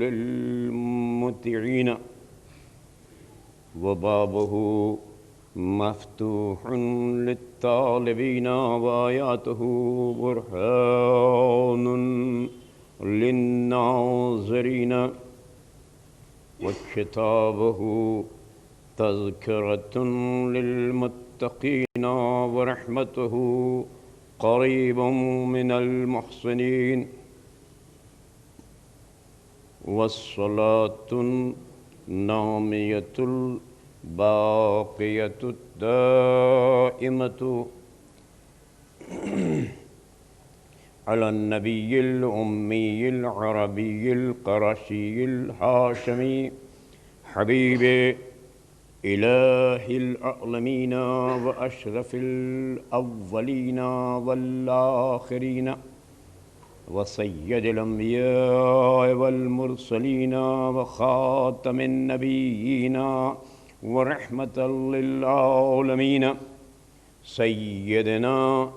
للمطيعين وبابه مفتوح للطالبين وآياته برهان للناظرين وكتابه تذكرة للمتقين ورحمته قريب من المحسنين والصلاة النامية الباقية الدائمة على النبي الأمي العربي القرشي الهاشمي حبيب إله العالمين وأشرف الأولين والآخرين وسيد الأنبياء والمرسلين وخاتم النبيين ورحمة للعالمين سيدنا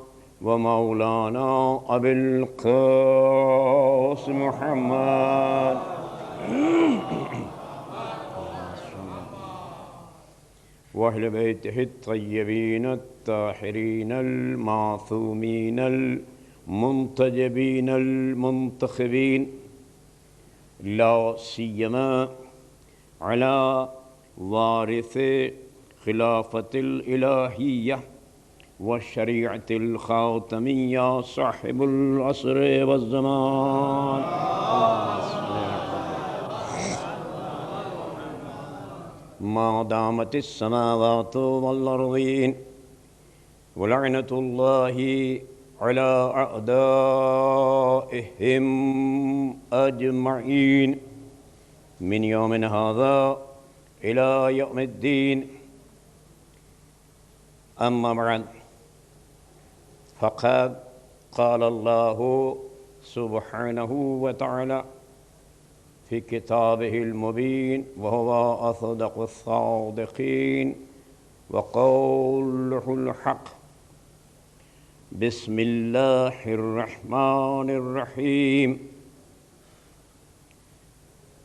ومولانا أبي القاسم محمد وأهل بيته الطيبين الطاهرين المعصومين المنتجبين المنتخبين لا سيما على وارث خلافة الإلهية والشريعة الخاتمية صاحب العصر والزمان ما دامت السماوات والأرضين ولعنة الله على أعدائهم أجمعين من يوم هذا إلى يوم الدين أما بعد فقد قال الله سبحانه وتعالى في كتابه المبين وهو أصدق الصادقين وقوله الحق بسم الله الرحمن الرحيم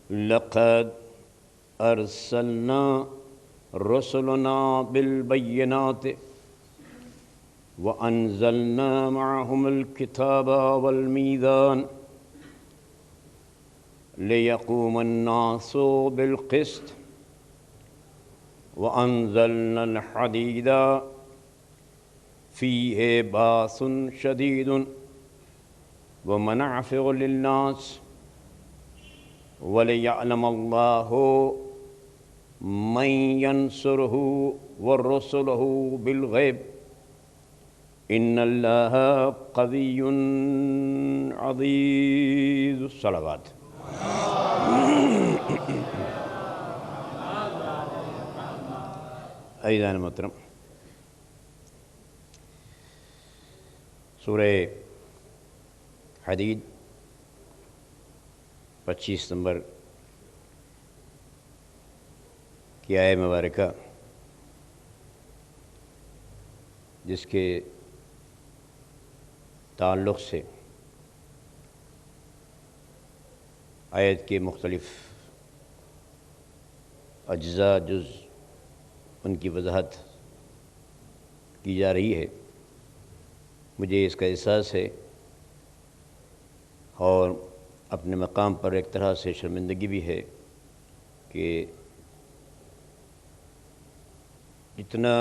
لقد أرسلنا رسلنا بالبينات وأنزلنا معهم الكتاب والميزان ليقوم الناس بالقسط وأنزلنا الحديد فيه بأس شديد ومنافع للناس وليعلم الله من ينصره ورسله بالغيب إن الله قوي عزيز الصلوات عزیزان محترم، سورہ حدید 25 نمبر کی آیہ مبارکہ جس کے تعلق سے آیت کے مختلف اجزاء جز ان کی وضاحت کی جا رہی ہے، مجھے اس کا احساس ہے اور اپنے مقام پر ایک طرح سے شرمندگی بھی ہے کہ جتنا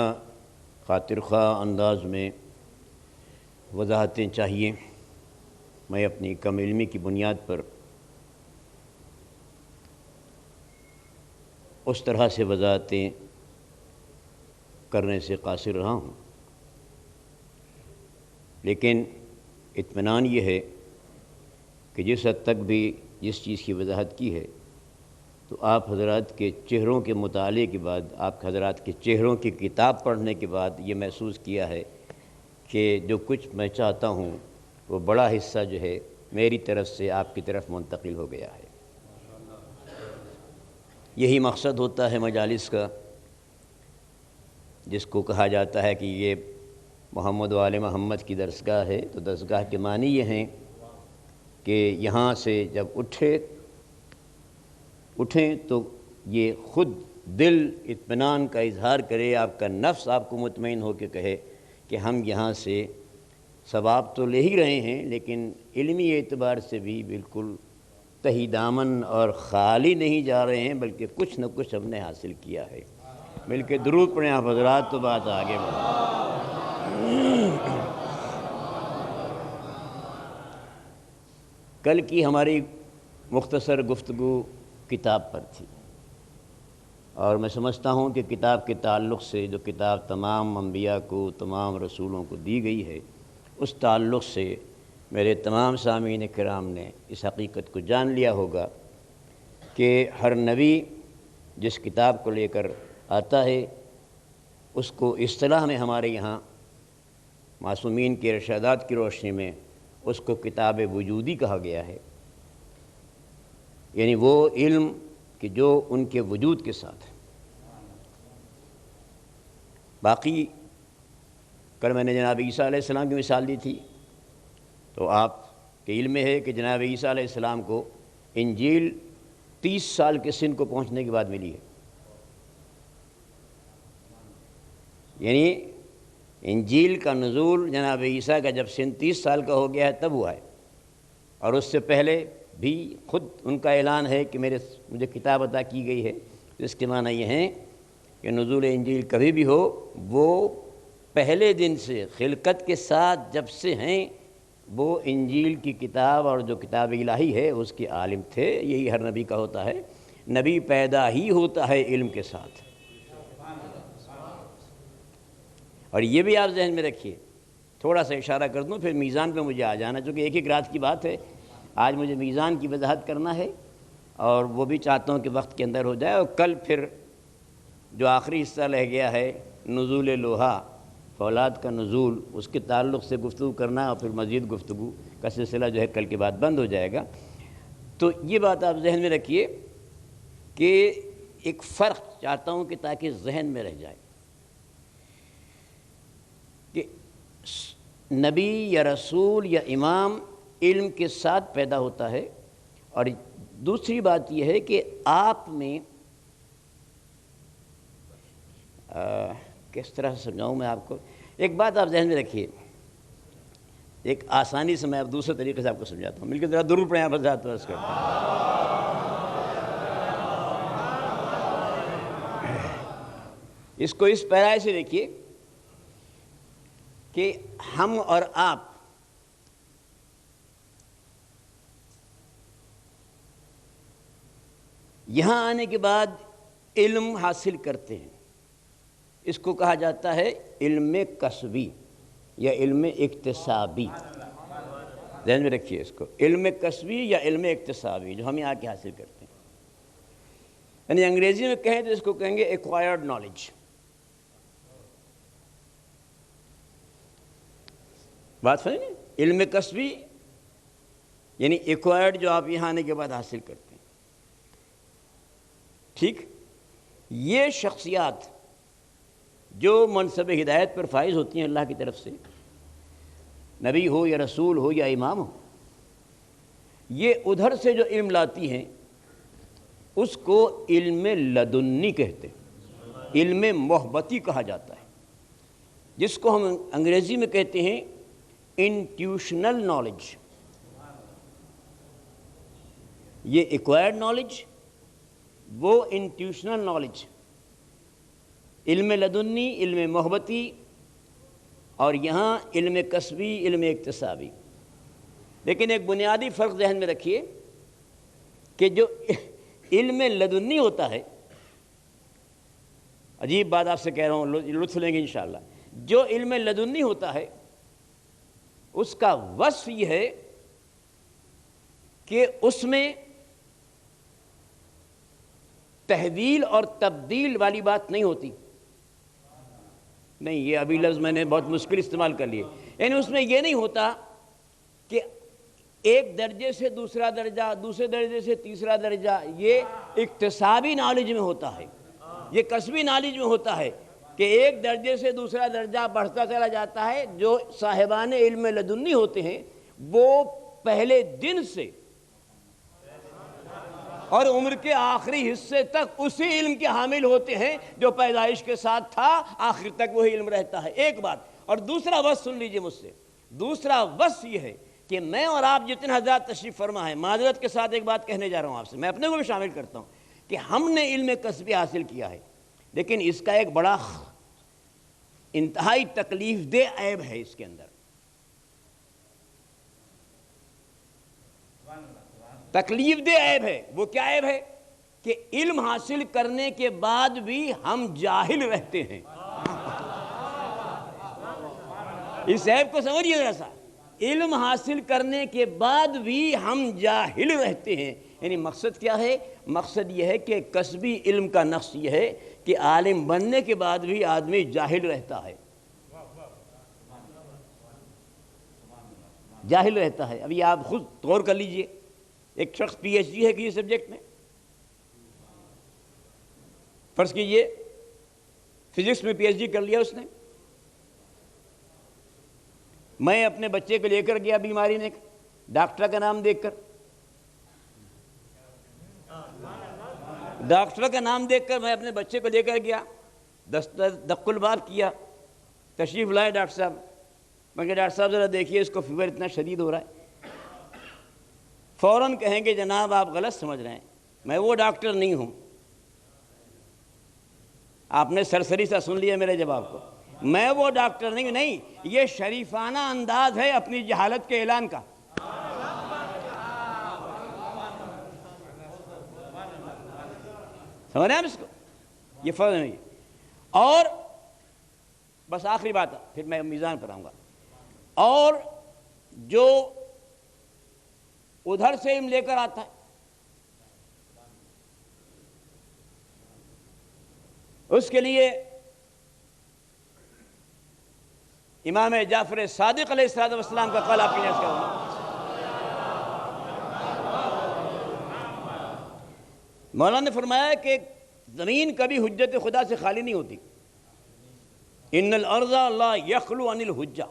خاطر خواہ انداز میں وضاحتیں چاہیے میں اپنی کم علمی کی بنیاد پر اس طرح سے وضاحتیں کرنے سے قاصر رہا ہوں، لیکن اطمینان یہ ہے کہ جس حد تک بھی جس چیز کی وضاحت کی ہے تو آپ حضرات کے چہروں کے مطالعے کے بعد، آپ حضرات کے چہروں کی کتاب پڑھنے کے بعد یہ محسوس کیا ہے کہ جو کچھ میں چاہتا ہوں وہ بڑا حصہ جو ہے میری طرف سے آپ کی طرف منتقل ہو گیا ہے۔ یہی مقصد ہوتا ہے مجالس کا، جس کو کہا جاتا ہے کہ یہ محمد و آل محمد کی درسگاہ ہے، تو درسگاہ کے معنی یہ ہیں کہ کہ یہاں سے جب اٹھیں تو یہ خود دل اطمینان کا اظہار کرے، آپ کا نفس آپ کو مطمئن ہو کے کہے کہ ہم یہاں سے ثواب تو لے ہی رہے ہیں، لیکن علمی اعتبار سے بھی بالکل تہی دامن اور خالی نہیں جا رہے ہیں، بلکہ کچھ نہ کچھ ہم نے حاصل کیا ہے۔ مل کے درود پڑھیں آپ حضرات تو بات آگے بڑھیں۔ کل کی ہماری مختصر گفتگو کتاب پر تھی، اور میں سمجھتا ہوں کہ کتاب کے تعلق سے، جو کتاب تمام انبیاء کو، تمام رسولوں کو دی گئی ہے، اس تعلق سے میرے تمام سامعین کرام نے اس حقیقت کو جان لیا ہوگا کہ ہر نبی جس کتاب کو لے کر آتا ہے، اس کو اصطلاح میں ہمارے یہاں معصومین کے ارشادات کی روشنی میں اس کو کتاب وجودی کہا گیا ہے، یعنی وہ علم کہ جو ان کے وجود کے ساتھ ہے۔ باقی کل میں نے جناب عیسیٰ علیہ السلام کی مثال دی تھی، تو آپ کے علم میں ہے کہ جناب عیسیٰ علیہ السلام کو انجیل 30 سال کے سن کو پہنچنے کے بعد ملی ہے، یعنی انجیل کا نزول جناب عیسیٰ کا جب سن 30 سال کا ہو گیا ہے تب ہوا ہے، اور اس سے پہلے بھی خود ان کا اعلان ہے کہ مجھے کتاب عطا کی گئی ہے۔ تو اس کے معنی یہ ہیں کہ نزول انجیل کبھی بھی ہو، وہ پہلے دن سے خلقت کے ساتھ جب سے ہیں وہ انجیل کی کتاب اور جو کتاب الہی ہے اس کے عالم تھے۔ یہی ہر نبی کا ہوتا ہے، نبی پیدا ہی ہوتا ہے علم کے ساتھ۔ اور یہ بھی آپ ذہن میں رکھیے، تھوڑا سا اشارہ کر دوں پھر میزان پہ مجھے آ جانا، چونکہ ایک رات کی بات ہے، آج مجھے میزان کی وضاحت کرنا ہے، اور وہ بھی چاہتا ہوں کہ وقت کے اندر ہو جائے، اور کل پھر جو آخری حصہ رہ گیا ہے نزول لوحا، فولاد کا نزول، اس کے تعلق سے گفتگو کرنا، اور پھر مزید گفتگو کا سلسلہ جو ہے کل کے بعد بند ہو جائے گا۔ تو یہ بات آپ ذہن میں رکھیے کہ ایک فرق چاہتا ہوں کہ تاکہ ذہن میں رہ جائے کہ نبی یا رسول یا امام علم کے ساتھ پیدا ہوتا ہے، اور دوسری بات یہ ہے کہ آپ میں کس طرح سے سمجھاؤں میں آپ کو، ایک بات آپ ذہن میں رکھیے، ایک آسانی سے میں اب دوسرے طریقے سے آپ کو سمجھاتا ہوں، مل کے ذرا درود پڑھیں آپ حضرات عرض کرتا ہوں۔ اس کو اس پیرائے سے دیکھیے کہ ہم اور آپ یہاں آنے کے بعد علم حاصل کرتے ہیں، اس کو کہا جاتا ہے علم کسبی یا علم اکتسابی۔ ذہن میں رکھیے اس کو، علم کسبی یا علم اکتسابی، جو ہم یہاں کے حاصل کرتے ہیں، یعنی انگریزی میں کہیں تو اس کو کہیں گے ایکوائرڈ نالج۔ بات سمجھیں، علم کسبی یعنی ایکوائرڈ، جو آپ یہاں آنے کے بعد حاصل کرتے ہیں، ٹھیک۔ یہ شخصیات جو منصب ہدایت پر فائز ہوتی ہیں اللہ کی طرف سے، نبی ہو یا رسول ہو یا امام ہو، یہ ادھر سے جو علم لاتی ہیں اس کو علم لدنی کہتے ہیں، علم محبتی کہا جاتا ہے، جس کو ہم انگریزی میں کہتے ہیں انٹیوشنل نالج۔ یہ ایکوائرڈ نالج، وہ انٹیوشنل نالج، علم لدنی، علم محبتی، اور یہاں علم کسبی، علم اکتسابی۔ لیکن ایک بنیادی فرق ذہن میں رکھیے کہ جو علم لدنی ہوتا ہے، عجیب بات آپ سے کہہ رہا ہوں، لطف لیں گے انشاءاللہ، جو علم لدنی ہوتا ہے اس کا وصف یہ ہے کہ اس میں تحویل اور تبدیل والی بات نہیں ہوتی۔ نہیں، یہ ابھی لفظ میں نے بہت مشکل استعمال کر لیے، یعنی اس میں یہ نہیں ہوتا کہ ایک درجے سے دوسرا درجہ، دوسرے درجے سے تیسرا درجہ، یہ اکتسابی نالج میں ہوتا ہے، یہ کسبی نالج میں ہوتا ہے کہ ایک درجے سے دوسرا درجہ بڑھتا چلا جاتا ہے۔ جو صاحبان علم لدنی ہوتے ہیں وہ پہلے دن سے اور عمر کے آخری حصے تک اسی علم کے حامل ہوتے ہیں جو پیدائش کے ساتھ تھا، آخر تک وہی علم رہتا ہے. ایک بات. اور دوسرا وصف سن لیجئے مجھ سے، دوسرا وصف یہ ہے کہ میں اور آپ جتنے حضرات تشریف فرما ہیں، معذرت کے ساتھ ایک بات کہنے جا رہا ہوں آپ سے، میں اپنے کو بھی شامل کرتا ہوں کہ ہم نے علم کسبی حاصل کیا ہے، لیکن اس کا ایک بڑا انتہائی تکلیف دہ عیب ہے اس کے اندر. تکلیف دہ عیب ہے. وہ کیا عیب ہے؟ کہ علم حاصل کرنے کے بعد بھی ہم جاہل رہتے ہیں. اس عیب کو سمجھیے ذرا سا. علم حاصل کرنے کے بعد بھی ہم جاہل رہتے ہیں. یعنی مقصد کیا ہے؟ مقصد یہ ہے کہ کسبی علم کا نقص یہ ہے کہ عالم بننے کے بعد بھی آدمی جاہل رہتا ہے. جاہل رہتا ہے. ابھی آپ خود غور کر لیجئے، ایک شخص پی ایچ ڈی ہے کسی سبجیکٹ میں، فرض کیجئے فزکس میں پی ایچ ڈی کر لیا اس نے. میں اپنے بچے کو لے کر گیا بیماری میں، ڈاکٹر کا نام دیکھ کر، میں اپنے بچے کو لے کر گیا، دق الباب کیا، تشریف لائے ڈاکٹر صاحب. میں کہ ڈاکٹر صاحب ذرا دیکھیے اس کو فیور اتنا شدید ہو رہا ہے. فوراً کہیں گے جناب آپ غلط سمجھ رہے ہیں، میں وہ ڈاکٹر نہیں ہوں. آپ نے سرسری سا سن لیا میرے جواب کو. میں وہ ڈاکٹر نہیں ہوں. نہیں، یہ شریفانہ انداز ہے اپنی جہالت کے اعلان کا. سمجھ رہے ہیں آپ اس کو؟ یہ فرض نہیں. اور بس آخری بات ہے پھر میں میزان پر آؤں گا. اور جو ادھر سے علم لے کر آتا ہے اس کے لیے امام جعفر صادق علیہ السلام کا قول آپ کے لیے اس کا ہونا. مولانا نے فرمایا کہ زمین کبھی حجت خدا سے خالی نہیں ہوتی. ان الارض لا یخلو عن الحجہ.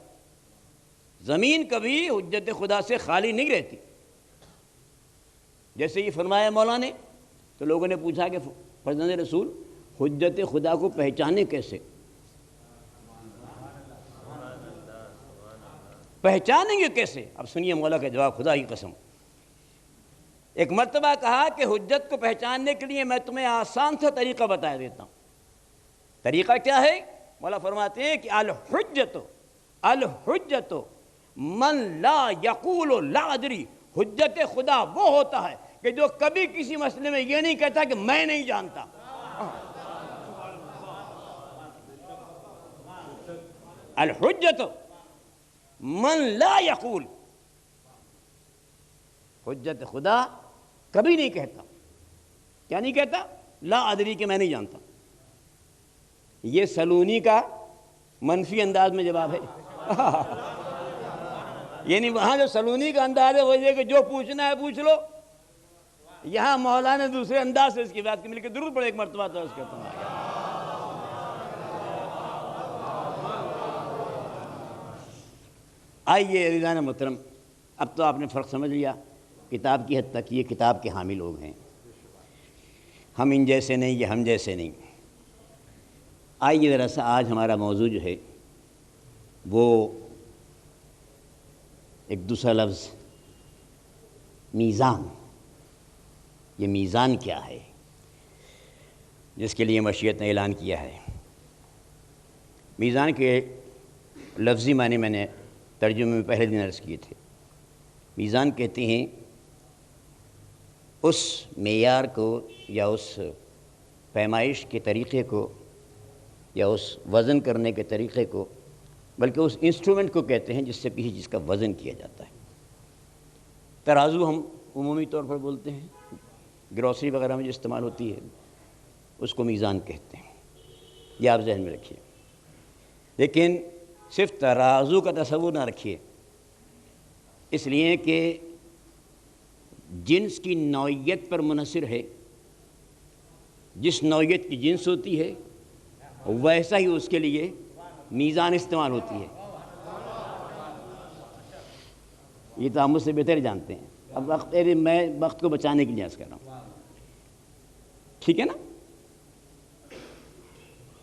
زمین کبھی حجت خدا سے خالی نہیں رہتی. جیسے یہ فرمایا مولانا نے تو لوگوں نے پوچھا کہ فرزند رسول حجت خدا کو پہچانے کیسے؟ پہچانیں گے کیسے؟ اب سنیے مولا کا جواب، خدا کی قسم. ایک مرتبہ کہا کہ حجت کو پہچاننے کے لیے میں تمہیں آسان سا طریقہ بتا دیتا ہوں. طریقہ کیا ہے؟ مولا فرماتے ہیں کہ الحجت من لا یقول لا ادری. حجت خدا وہ ہوتا ہے کہ جو کبھی کسی مسئلے میں یہ نہیں کہتا کہ میں نہیں جانتا. الحجت من لا یقول. حجت خدا کبھی نہیں کہتا. کیا نہیں کہتا؟ لا ادری کہ میں نہیں جانتا. یہ سلونی کا منفی انداز میں جواب ہے. یعنی وہاں جو سلونی کا انداز ہے وہ یہ کہ جو پوچھنا ہے پوچھ لو. یہاں مولانا نے دوسرے انداز سے اس کی بات کی. مل کے درود پڑے ایک مرتبہ تو اس کرتا ہوں. آئیے عزیزان محترم، اب تو آپ نے فرق سمجھ لیا. کتاب کی حد تک یہ کتاب کے حامی لوگ ہیں، ہم ان جیسے نہیں، یہ ہم جیسے نہیں. آئیے ذرا سا آج ہمارا موضوع جو ہے وہ ایک دوسرا لفظ میزان. یہ میزان کیا ہے جس کے لیے مشیت نے اعلان کیا ہے؟ میزان کے لفظی معنی میں نے ترجمے میں پہلے دن عرض کیے تھے. میزان کہتے ہیں اس معیار کو یا اس پیمائش کے طریقے کو یا اس وزن کرنے کے طریقے کو، بلکہ اس انسٹرومنٹ کو کہتے ہیں جس سے کسی چیز کا وزن کیا جاتا ہے. ترازو ہم عمومی طور پر بولتے ہیں، گروسری وغیرہ میں جو استعمال ہوتی ہے اس کو میزان کہتے ہیں. یہ آپ ذہن میں رکھیے. لیکن صرف ترازو کا تصور نہ رکھیے، اس لیے کہ جنس کی نوعیت پر منحصر ہے. جس نوعیت کی جنس ہوتی ہے ویسا ہی اس کے لیے میزان استعمال ہوتی ہے. یہ تو آپ مجھ سے بہتر جانتے ہیں. اب میں وقت کو بچانے کے لیے عرض کر رہا ہوں. ٹھیک ہے نا؟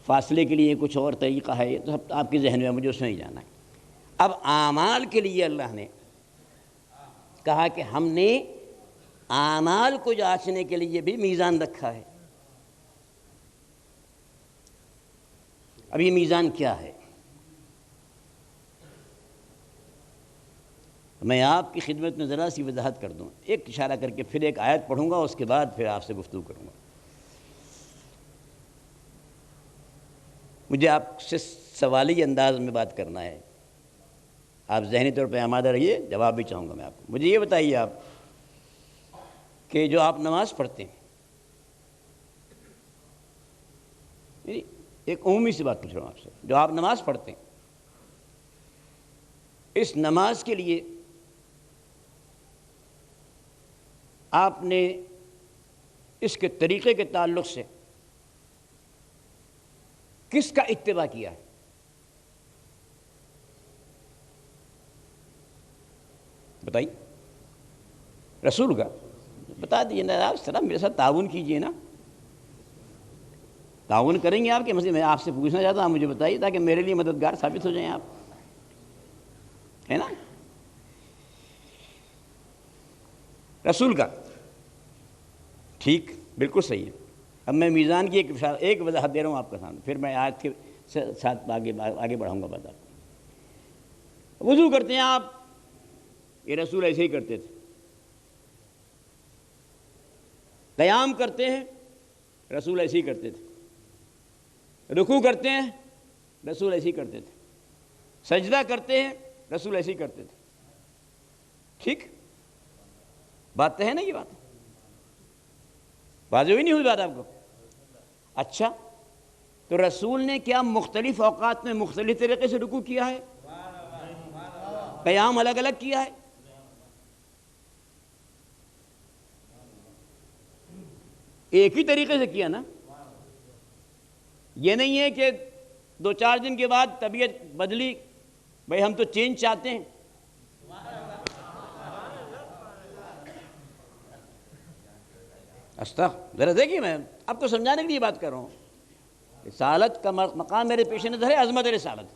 فاصلے کے لیے کچھ اور طریقہ ہے، یہ تو سب آپ کے ذہن میں، مجھے اس میں نہیں جانا ہے. اب اعمال کے لیے اللہ نے کہا کہ ہم نے اعمال کو جانچنے کے لیے بھی میزان رکھا ہے. اب یہ میزان کیا ہے؟ میں آپ کی خدمت میں ذرا سی وضاحت کر دوں، ایک اشارہ کر کے پھر ایک آیت پڑھوں گا، اس کے بعد پھر آپ سے گفتگو کروں گا. مجھے آپ سے سوالی انداز میں بات کرنا ہے، آپ ذہنی طور پہ آمادہ رہیے، جواب بھی چاہوں گا میں آپ کو. مجھے یہ بتائیے آپ کہ جو آپ نماز پڑھتے ہیں، ایک عمومی سی بات پوچھ رہا ہوں آپ سے، جو آپ نماز پڑھتے ہیں، اس نماز کے لیے آپ نے اس کے طریقے کے تعلق سے کس کا اتباع کیا ہے؟ بتائیے. رسول کا بتا دیجیے نا. آپ سر میرے ساتھ تعاون کیجیے نا. تعاون کریں گے آپ کے مسئلے میں آپ سے پوچھنا چاہتا ہوں، مجھے بتائیے تاکہ میرے لیے مددگار ثابت ہو جائیں آپ، ہے نا؟ رسول کا. ٹھیک، بالکل صحیح ہے. اب میں میزان کی ایک وضاحت دے رہا ہوں آپ کے سامنے، پھر میں آیت کے ساتھ آگے بڑھاؤں گا بات. آپ وضو کرتے ہیں آپ، یہ رسول ایسے ہی کرتے تھے. قیام کرتے ہیں، رسول ایسے ہی کرتے تھے. رکوع کرتے ہیں، رسول ایسے ہی کرتے تھے. سجدہ کرتے ہیں، رسول ایسے ہی کرتے تھے. ٹھیک بات تو ہے نا؟ یہ بات واضح ہوئی نہیں ہوئی بات آپ کو؟ اچھا، تو رسول نے کیا مختلف اوقات میں مختلف طریقے سے رکوع کیا ہے؟ قیام الگ الگ کیا ہے؟ ایک ہی طریقے سے کیا نا. یہ نہیں ہے کہ 2-4 دن کے بعد طبیعت بدلی، بھئی ہم تو چینج چاہتے ہیں. استغفر، ذرا دیکھیے میں آپ کو سمجھانے کے لیے بات کر رہا ہوں. رسالت کا مقام میرے پیش نظر ہے، عظمت رسالت.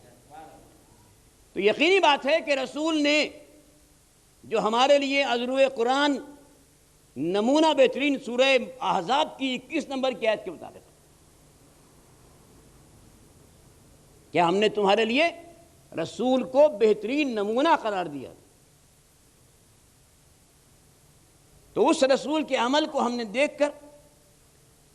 تو یقینی بات ہے کہ رسول نے جو ہمارے لیے از روئے قرآن نمونہ بہترین سورہ احزاب کی 21 نمبر کی آیت کے مطابق، کیا ہم نے تمہارے لیے رسول کو بہترین نمونہ قرار دیا؟ تو اس رسول کے عمل کو ہم نے دیکھ کر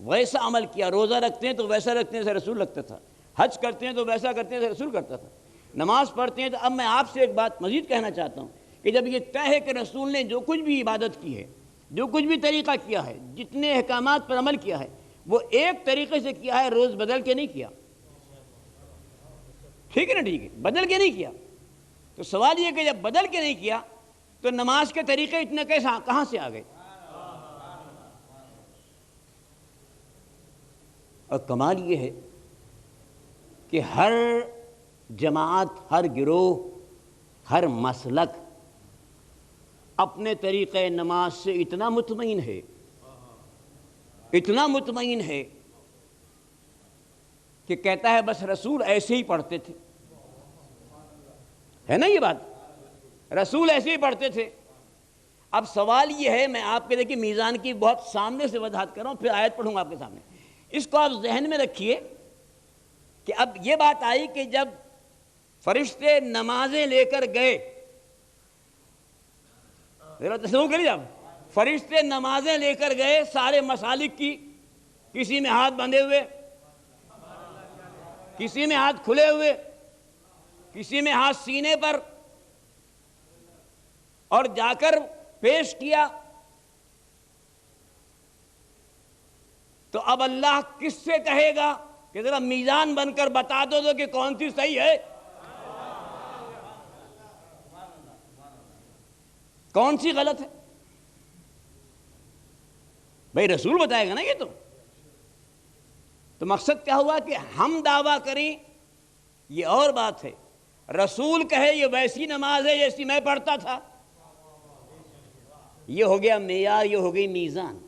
ویسا عمل کیا. روزہ رکھتے ہیں تو ویسا رکھتے ہیں جیسا رسول رکھتا تھا. حج کرتے ہیں تو ویسا کرتے ہیں جیسا رسول کرتا تھا. نماز پڑھتے ہیں تو اب میں آپ سے ایک بات مزید کہنا چاہتا ہوں کہ جب یہ طے ہے کہ رسول نے جو کچھ بھی عبادت کی ہے، جو کچھ بھی طریقہ کیا ہے، جتنے احکامات پر عمل کیا ہے، وہ ایک طریقے سے کیا ہے، روز بدل کے نہیں کیا. ٹھیک ہے نا؟ ٹھیک ہے، بدل کے نہیں کیا. تو سوال یہ کہ جب بدل کے نہیں کیا تو نماز کے طریقے اتنے کہاں سے آ گئے؟ اور کمال یہ ہے کہ ہر جماعت، ہر گروہ، ہر مسلک اپنے طریقے نماز سے اتنا مطمئن ہے، اتنا مطمئن ہے کہ کہتا ہے بس رسول ایسے ہی پڑھتے تھے. ہے نا یہ بات؟ رسول ایسے ہی پڑھتے تھے. اب سوال یہ ہے، میں آپ کے دیکھیے میزان کی بہت سامنے سے وضاحت کر رہا ہوں، پھر آیت پڑھوں گا آپ کے سامنے. اس کو آپ ذہن میں رکھیے کہ اب یہ بات آئی کہ جب فرشتے نمازیں لے کر گئے، ذرا تصور کریے آپ، فرشتے نمازیں لے کر گئے سارے مسالک کی، کسی میں ہاتھ بندھے ہوئے، کسی میں ہاتھ کھلے ہوئے، کسی میں ہاتھ سینے پر، اور جا کر پیش کیا. تو اب اللہ کس سے کہے گا کہ ذرا میزان بن کر بتا دو کہ کون سی صحیح ہے، کون سی غلط ہے؟ بھائی رسول بتائے گا نا. یہ تو مقصد کیا ہوا کہ ہم دعویٰ کریں یہ اور بات ہے، رسول کہے یہ ویسی نماز ہے جیسی میں پڑھتا تھا یہ ہو گیا معیار، یہ ہو گئی میزان۔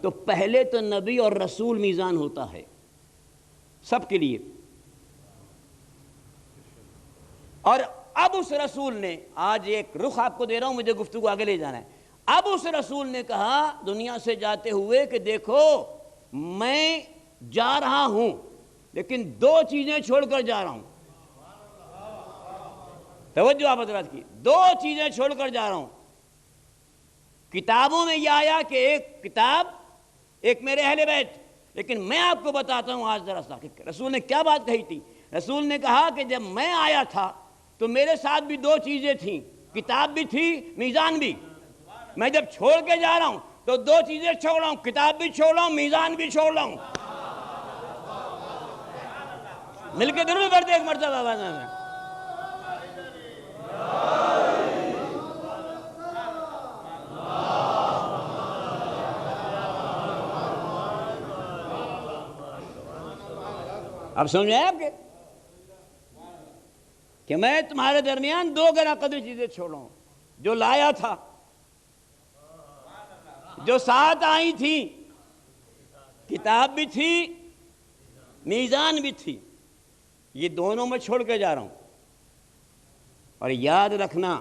تو پہلے تو نبی اور رسول میزان ہوتا ہے سب کے لیے، اور اب اس رسول نے، آج ایک رخ آپ کو دے رہا ہوں، مجھے گفتگو آگے لے جانا ہے، اب اس رسول نے کہا دنیا سے جاتے ہوئے کہ دیکھو میں جا رہا ہوں لیکن دو چیزیں چھوڑ کر جا رہا ہوں۔ توجہ آپ حضرات کی، دو چیزیں چھوڑ کر جا رہا ہوں۔ کتابوں میں یہ آیا کہ ایک کتاب، ایک میرے اہل بیت، لیکن میں آپ کو بتاتا ہوں آج ذرا سا کہ رسول نے کیا بات کہی تھی۔ رسول نے کہا کہ جب میں آیا تھا تو میرے ساتھ بھی دو چیزیں تھیں، کتاب بھی تھی، میزان بھی۔ میں جب چھوڑ کے جا رہا ہوں تو دو چیزیں چھوڑ رہا ہوں، کتاب بھی چھوڑ رہا ہوں، میزان بھی چھوڑ رہا ہوں۔ مل کے درود پڑھتے ایک مرتبہ آواز میں۔ اب سمجھ آئے آپ کے کہ میں تمہارے درمیان دو گرا قدر چیزیں چھوڑا ہوں، جو لایا تھا، جو ساتھ آئی تھی، کتاب بھی تھی، میزان بھی تھی، یہ دونوں میں چھوڑ کے جا رہا ہوں۔ اور یاد رکھنا،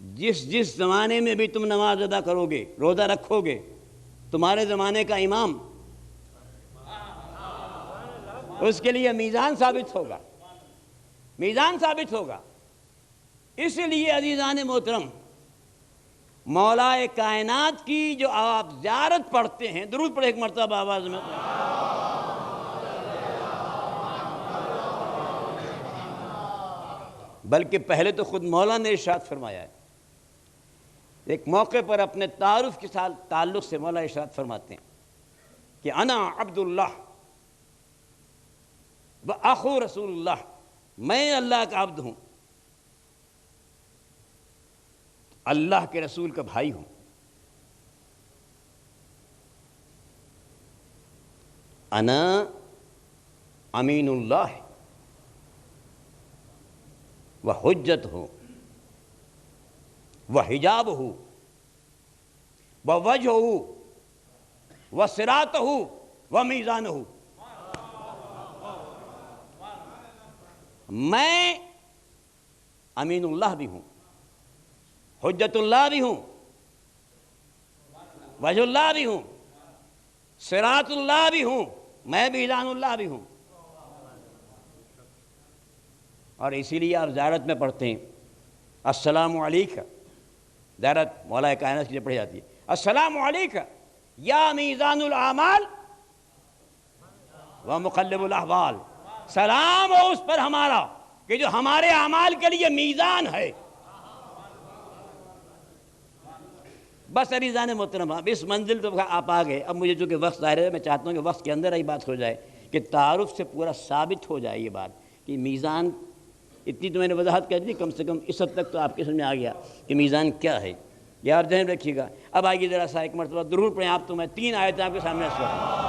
جس جس زمانے میں بھی تم نماز ادا کرو گے، روزہ رکھو گے، تمہارے زمانے کا امام، اس کے لیے میزان ثابت ہوگا، میزان ثابت ہوگا۔ اس لیے عزیزان محترم، مولا کائنات کی جو آپ زیارت پڑھتے ہیں، درود پڑھے ایک مرتبہ آواز میں، بلکہ پہلے تو خود مولا نے ارشاد فرمایا ہے۔ ایک موقع پر اپنے تعارف کے ساتھ تعلق سے مولا ارشاد فرماتے ہیں کہ انا عبد اللہ وَأَخُو رسول اللہ، میں اللہ کا عبد ہوں، اللہ کے رسول کا بھائی ہوں۔ انا امین اللہ وحجتہ وحجابہ ووجہہ وصراطہ ومیزانہ۔ میں امین اللہ بھی ہوں، حجت اللہ بھی ہوں، وجہ اللہ بھی ہوں، صراط اللہ بھی ہوں، میں میزان اللہ بھی ہوں۔ اور اسی لیے آپ زیارت میں پڑھتے ہیں السلام علیکہ، زیارت مولا کائنات کے لیے پڑھی جاتی ہے، السلام علیکہ یا میزان الاعمال ومقلب الاحوال، سلام ہو اس پر ہمارا کہ جو ہمارے اعمال کے لیے میزان ہے۔ بس عزیزان محترم، اب اس منزل تو آپ آ گئے، اب مجھے چونکہ وقت ظاہر ہے، میں چاہتا ہوں کہ وقت کے اندر ہی بات ہو جائے کہ تعارف سے پورا ثابت ہو جائے یہ بات کہ میزان، اتنی تو میں نے وضاحت کر دی، کم سے کم اس حد تک تو آپ کے سمجھ میں آ گیا کہ میزان کیا ہے، یہ آپ ذہن رکھیے گا۔ اب آئیے ذرا سا ایک مرتبہ درود پڑھیں آپ، تو میں 3 آیتیں آپ کے سامنے اس وقت۔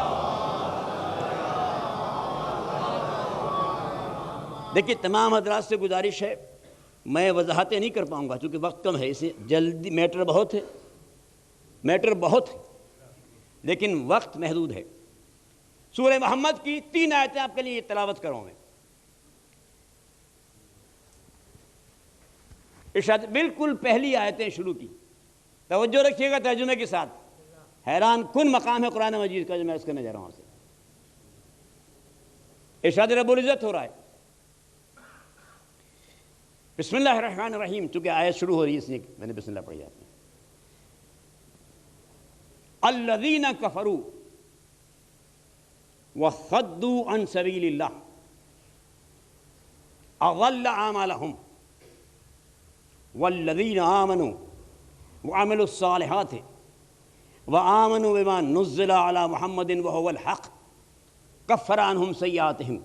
دیکھیے تمام حضرات سے گزارش ہے، میں وضاحتیں نہیں کر پاؤں گا چونکہ وقت کم ہے، اسے جلدی، میٹر بہت ہے لیکن وقت محدود ہے۔ سورہ محمد کی 3 آیتیں آپ کے لیے تلاوت کروں میں۔ ارشاد، بالکل پہلی آیتیں شروع کی، توجہ رکھیے گا ترجمے کے ساتھ، حیران کن مقام ہے قرآن مجید کا جو میں اس کرنے جا رہا ہوں سے۔ ارشاد رب العزت ہو رہا ہے، بسم اللہ الرحمن الرحیم، چونکہ آیت شروع ہو رہی ہے اس لیے میں نے بسم اللہ پڑھی جاتی ہے۔ الذین کفروا وصدوا عن سبیل اللہ اضل اعمالهم والذین آمنوا وعملوا الصالحات وآمنوا بما نزل على محمد وهو الحق کفر عنہم سیئاتہم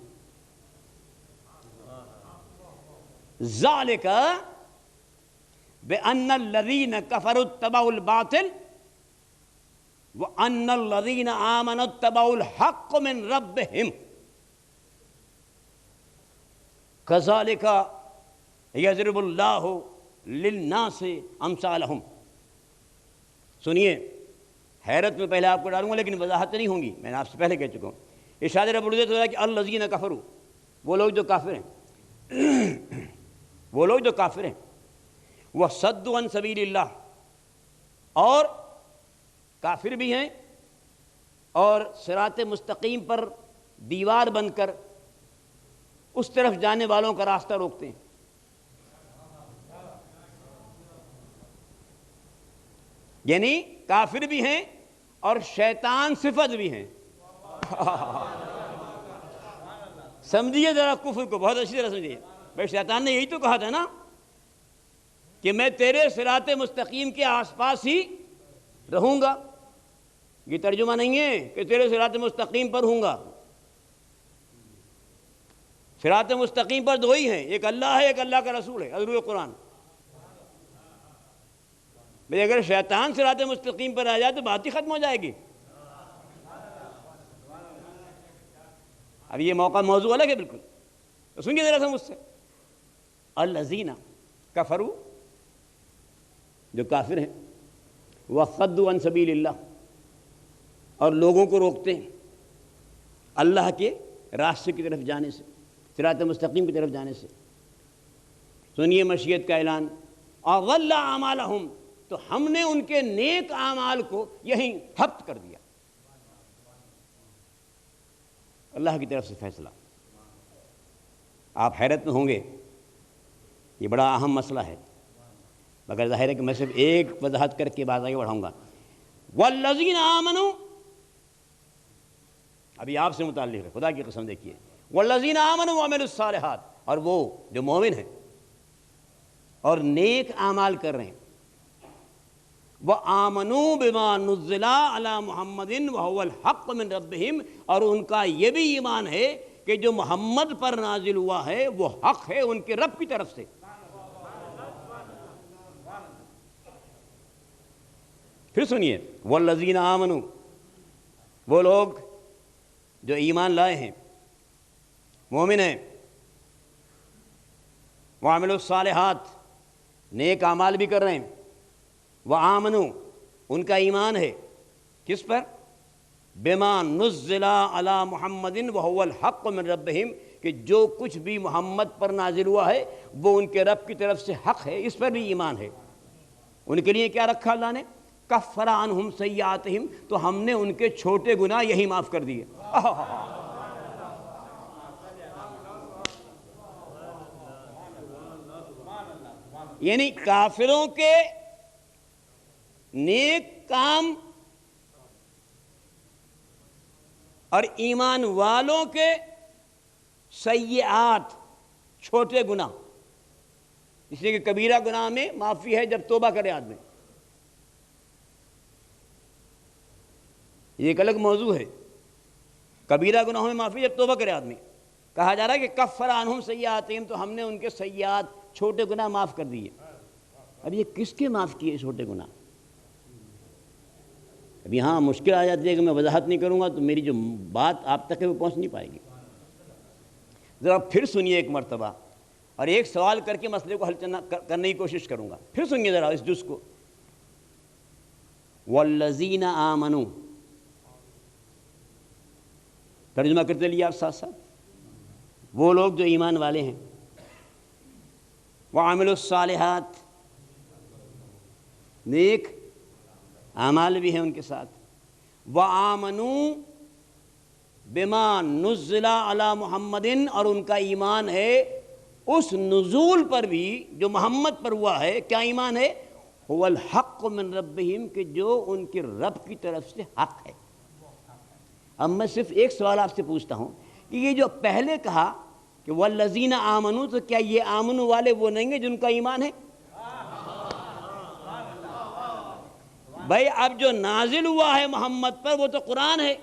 ذالک بأن الذین کفروا اتبعوا الباطل وَأَنَّ الَّذِينَ آمَنُوا اتَّبَعُوا الْحَقَّ مِنْ رَبِّهِمْ كَذَلِكَ يَضْرِبُ اللَّهُ لِلنَّاسِ أَمْثَالَهُمْ۔ سنیے، حیرت میں پہلے آپ کو ڈالوں گا لیکن وضاحت نہیں ہوں گی، میں نے آپ سے پہلے کہہ چکا ہوں۔ ارشاد رب العزت ہو رہا ہے کہ الذین کفروا، وہ لوگ جو کافر ہیں، وہ لوگ جو کافر ہیں، وصدوا عن سبیل اللہ، اور کافر بھی ہیں اور صراط مستقیم پر دیوار بن کر اس طرف جانے والوں کا راستہ روکتے ہیں۔ یعنی کافر بھی ہیں اور شیطان صفت بھی ہیں۔ سمجھیے ذرا کفر کو، بہت اچھی طرح سمجھیے۔ بھائی شیطان نے یہی تو کہا تھا نا کہ میں تیرے صراط مستقیم کے آس پاس ہی رہوں گا۔ یہ ترجمہ نہیں ہے کہ تیرے صراط مستقیم پر ہوں گا۔ صراط مستقیم پر دو ہی ہیں، ایک اللہ ہے، ایک اللہ کا رسول ہے، ازروع قرآن۔ بھئی اگر شیطان صراط مستقیم پر آ جائے تو بات ہی ختم ہو جائے گی۔ اب یہ موضوع الگ ہے بالکل، تو سنیے ذرا سا مجھ سے۔ الذین کفروا، جو کافر ہیں، وصدوا عن سبیل اللہ، اور لوگوں کو روکتے ہیں اللہ کے راستے کی طرف جانے سے، صراط مستقیم کی طرف جانے سے۔ سنیے مشیت کا اعلان، اضل اعمالہم، تو ہم نے ان کے نیک اعمال کو یہیں حبط کر دیا۔ اللہ کی طرف سے فیصلہ۔ آپ حیرت میں ہوں گے، یہ بڑا اہم مسئلہ ہے، مگر ظاہر ہے کہ میں صرف ایک وضاحت کر کے بات آگے بڑھاؤں گا۔ والذین آمنوا، ابھی آپ سے متعلق ہے، خدا کی قسم دیکھیے، والذین آمنوا وعملوا الصالحات، اور وہ جو مومن ہیں اور نیک اعمال کر رہے ہیں، وآمنوا بما نزل علی محمد وهو الحق من ربہم، اور ان کا یہ بھی ایمان ہے کہ جو محمد پر نازل ہوا ہے وہ حق ہے ان کے رب کی طرف سے۔ پھر سنیے، والذین آمنوا، وہ لوگ جو ایمان لائے ہیں، مومن ہیں، وعملوا الصالحات، نیک اعمال بھی کر رہے ہیں، وآمنوا، ان کا ایمان ہے کس پر؟ بما نزل علی محمد وهو الحق من ربہم، کہ جو کچھ بھی محمد پر نازل ہوا ہے وہ ان کے رب کی طرف سے حق ہے، اس پر بھی ایمان ہے۔ ان کے لیے کیا رکھا اللہ نے؟ کفر عنہم سیئاتہم، تو ہم نے ان کے چھوٹے گناہ یہی معاف کر دیے۔ یعنی کافروں کے نیک کام اور ایمان والوں کے سیئات، چھوٹے گناہ، اس لیے کہ کبیرہ گناہ میں معافی ہے جب توبہ کرے آدمی، یہ ایک الگ موضوع ہے۔ کبیرہ گناہوں میں معافی جب توبہ کرے آدمی، کہا جا رہا ہے کہ کفر عنہم سیئاتہم، تو ہم نے ان کے سیئات، چھوٹے گناہ معاف کر دیے۔ اب یہ کس کے معاف کیے چھوٹے گناہ؟ اب یہاں مشکل آ جاتی ہے کہ میں وضاحت نہیں کروں گا تو میری جو بات آپ تک ہے وہ پہنچ نہیں پائے گی۔ ذرا پھر سنیے ایک مرتبہ، اور ایک سوال کر کے مسئلے کو حل کرنے کی کوشش کروں گا۔ پھر سنیے ذرا اس جز کو، والذین آمنوا، ترجمہ کرتے لیے آپ ساتھ ساتھ، وہ لوگ جو ایمان والے ہیں، وعملوا الصالحات، نیک اعمال بھی ہیں ان کے ساتھ، وآمنوا بما نزل علی محمد، اور ان کا ایمان ہے اس نزول پر بھی جو محمد پر ہوا ہے۔ کیا ایمان ہے؟ هو الحق من ربہم، کہ جو ان کے رب کی طرف سے حق ہے۔ اب میں صرف ایک سوال آپ سے پوچھتا ہوں کہ یہ جو پہلے کہا کہ والذین آمنوا، تو کیا یہ آمنوا والے وہ نہیں ہیں جن کا ایمان ہے؟ بھائی اب جو نازل ہوا ہے محمد پر وہ تو قرآن ہے،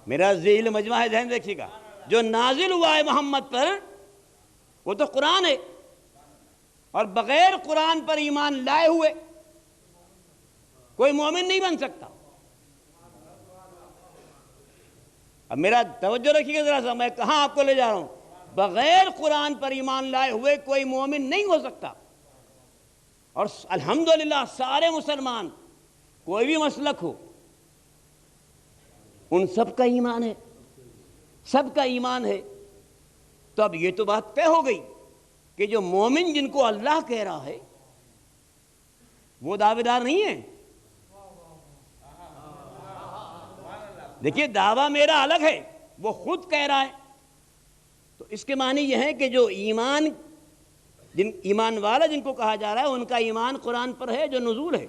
میرا ذیل مجمع ہے، ذہن دیکھیے گا، جو نازل ہوا ہے محمد پر وہ تو قرآن ہے، اور بغیر قرآن پر ایمان لائے ہوئے کوئی مومن نہیں بن سکتا۔ اب میرا توجہ رکھیے گا ذرا سا، میں کہاں آپ کو لے جا رہا ہوں۔ بغیر قرآن پر ایمان لائے ہوئے کوئی مومن نہیں ہو سکتا۔ اور الحمدللہ سارے مسلمان کوئی بھی مسلک ہو ان سب کا ایمان ہے، سب کا ایمان ہے۔ تو اب یہ تو بات طے ہو گئی کہ جو مومن جن کو اللہ کہہ رہا ہے وہ دعوے دار نہیں ہیں۔ دیکھیے دعویٰ میرا الگ ہے، وہ خود کہہ رہا ہے، تو اس کے معنی یہ ہے کہ جو ایمان والا جن کو کہا جا رہا ہے ان کا ایمان قرآن پر ہے جو نزول ہے۔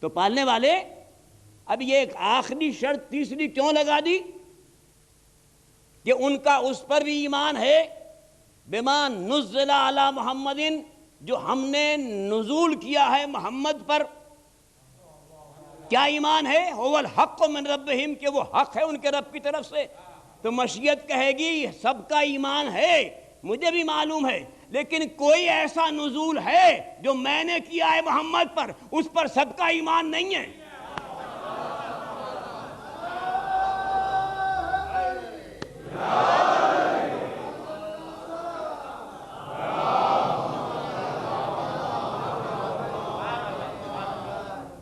تو پالنے والے اب یہ ایک آخری شرط تیسری کیوں لگا دی کہ ان کا اس پر بھی ایمان ہے، بما نزل علی محمد، جو ہم نے نزول کیا ہے محمد پر۔ کیا ایمان ہے؟ هو الحق من ربہم، کہ وہ حق ہے ان کے رب کی طرف سے۔ تو مشیت کہے گی سب کا ایمان ہے، مجھے بھی معلوم ہے، لیکن کوئی ایسا نزول ہے جو میں نے کیا ہے محمد پر، اس پر سب کا ایمان نہیں ہے۔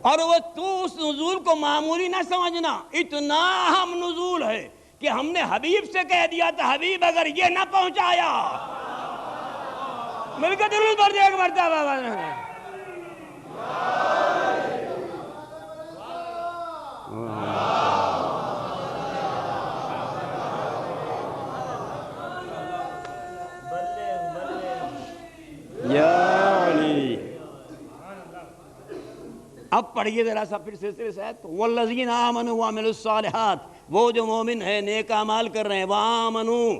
اور وہ تو اس نزول کو معمولی نہ سمجھنا، اتنا اہم نزول ہے کہ ہم نے حبیب سے کہہ دیا تھا حبیب اگر یہ نہ پہنچایا، مل کے درود پڑھ دیا ایک مرتبہ۔ اب پڑھیے ذرا سا پھر سلسلے سے والذین آمنوا وعملوا الصالحات، وہ جو مومن ہیں نیک اعمال کر رہے ہیں، وآمنوا،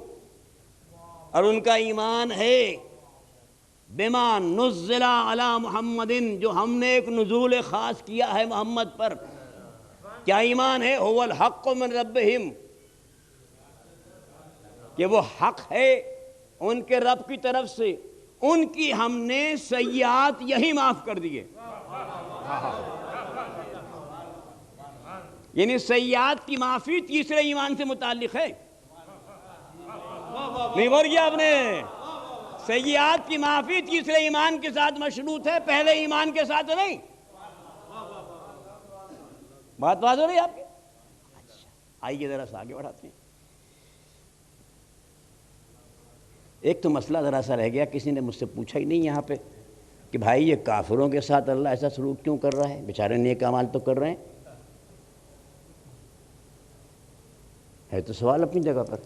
اور ان کا ایمان ہے، بما نزل علی محمد، جو ہم نے ایک نزول خاص کیا ہے محمد پر۔ کیا ایمان ہے؟ هو الحق من ربہم، کہ وہ حق ہے ان کے رب کی طرف سے، ان کی ہم نے سیئات یہی معاف کر دیے۔ یعنی سیئات کی معافی تیسرے ایمان سے متعلق ہے، نہیں بول گیا آپ نے؟ سیئات کی معافی تیسرے ایمان کے ساتھ مشروط ہے، پہلے ایمان کے ساتھ نہیں۔ بات ہو رہی ہے آپ کی؟ اچھا آئیے ذرا سا آگے بڑھاتے ہیں۔ ایک تو مسئلہ ذرا سا رہ گیا، کسی نے مجھ سے پوچھا ہی نہیں یہاں پہ کہ بھائی یہ کافروں کے ساتھ اللہ ایسا سلوک کیوں کر رہا ہے؟ بیچارے نیک اعمال تو کر رہے ہیں۔ ہے تو سوال اپنی جگہ پر،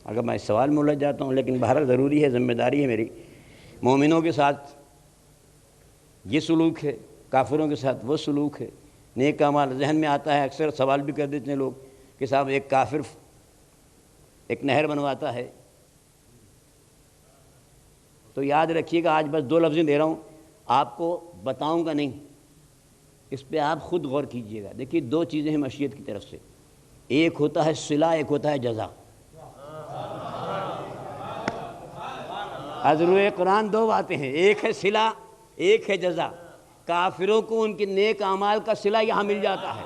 اگر میں اس سوال میں الجھ جاتا ہوں، لیکن بہرحال ضروری ہے، ذمہ داری ہے میری۔ مومنوں کے ساتھ یہ سلوک ہے، کافروں کے ساتھ وہ سلوک ہے۔ نیک اعمال ذہن میں آتا ہے، اکثر سوال بھی کر دیتے ہیں لوگ کہ صاحب ایک کافر ایک نہر بنواتا ہے، تو یاد رکھیے گا آج بس 2 لفظیں دے رہا ہوں، آپ کو بتاؤں گا نہیں، اس پہ آپ خود غور کیجئے گا۔ دیکھیے 2 چیزیں ہیں مشیت کی طرف سے، ایک ہوتا ہے صلہ، ایک ہوتا ہے جزا۔ از روئے قرآن 2 باتیں ہیں، ایک ہے صلہ، ایک ہے جزا۔ کافروں کو ان کے نیک اعمال کا صلہ یہاں مل جاتا ہے،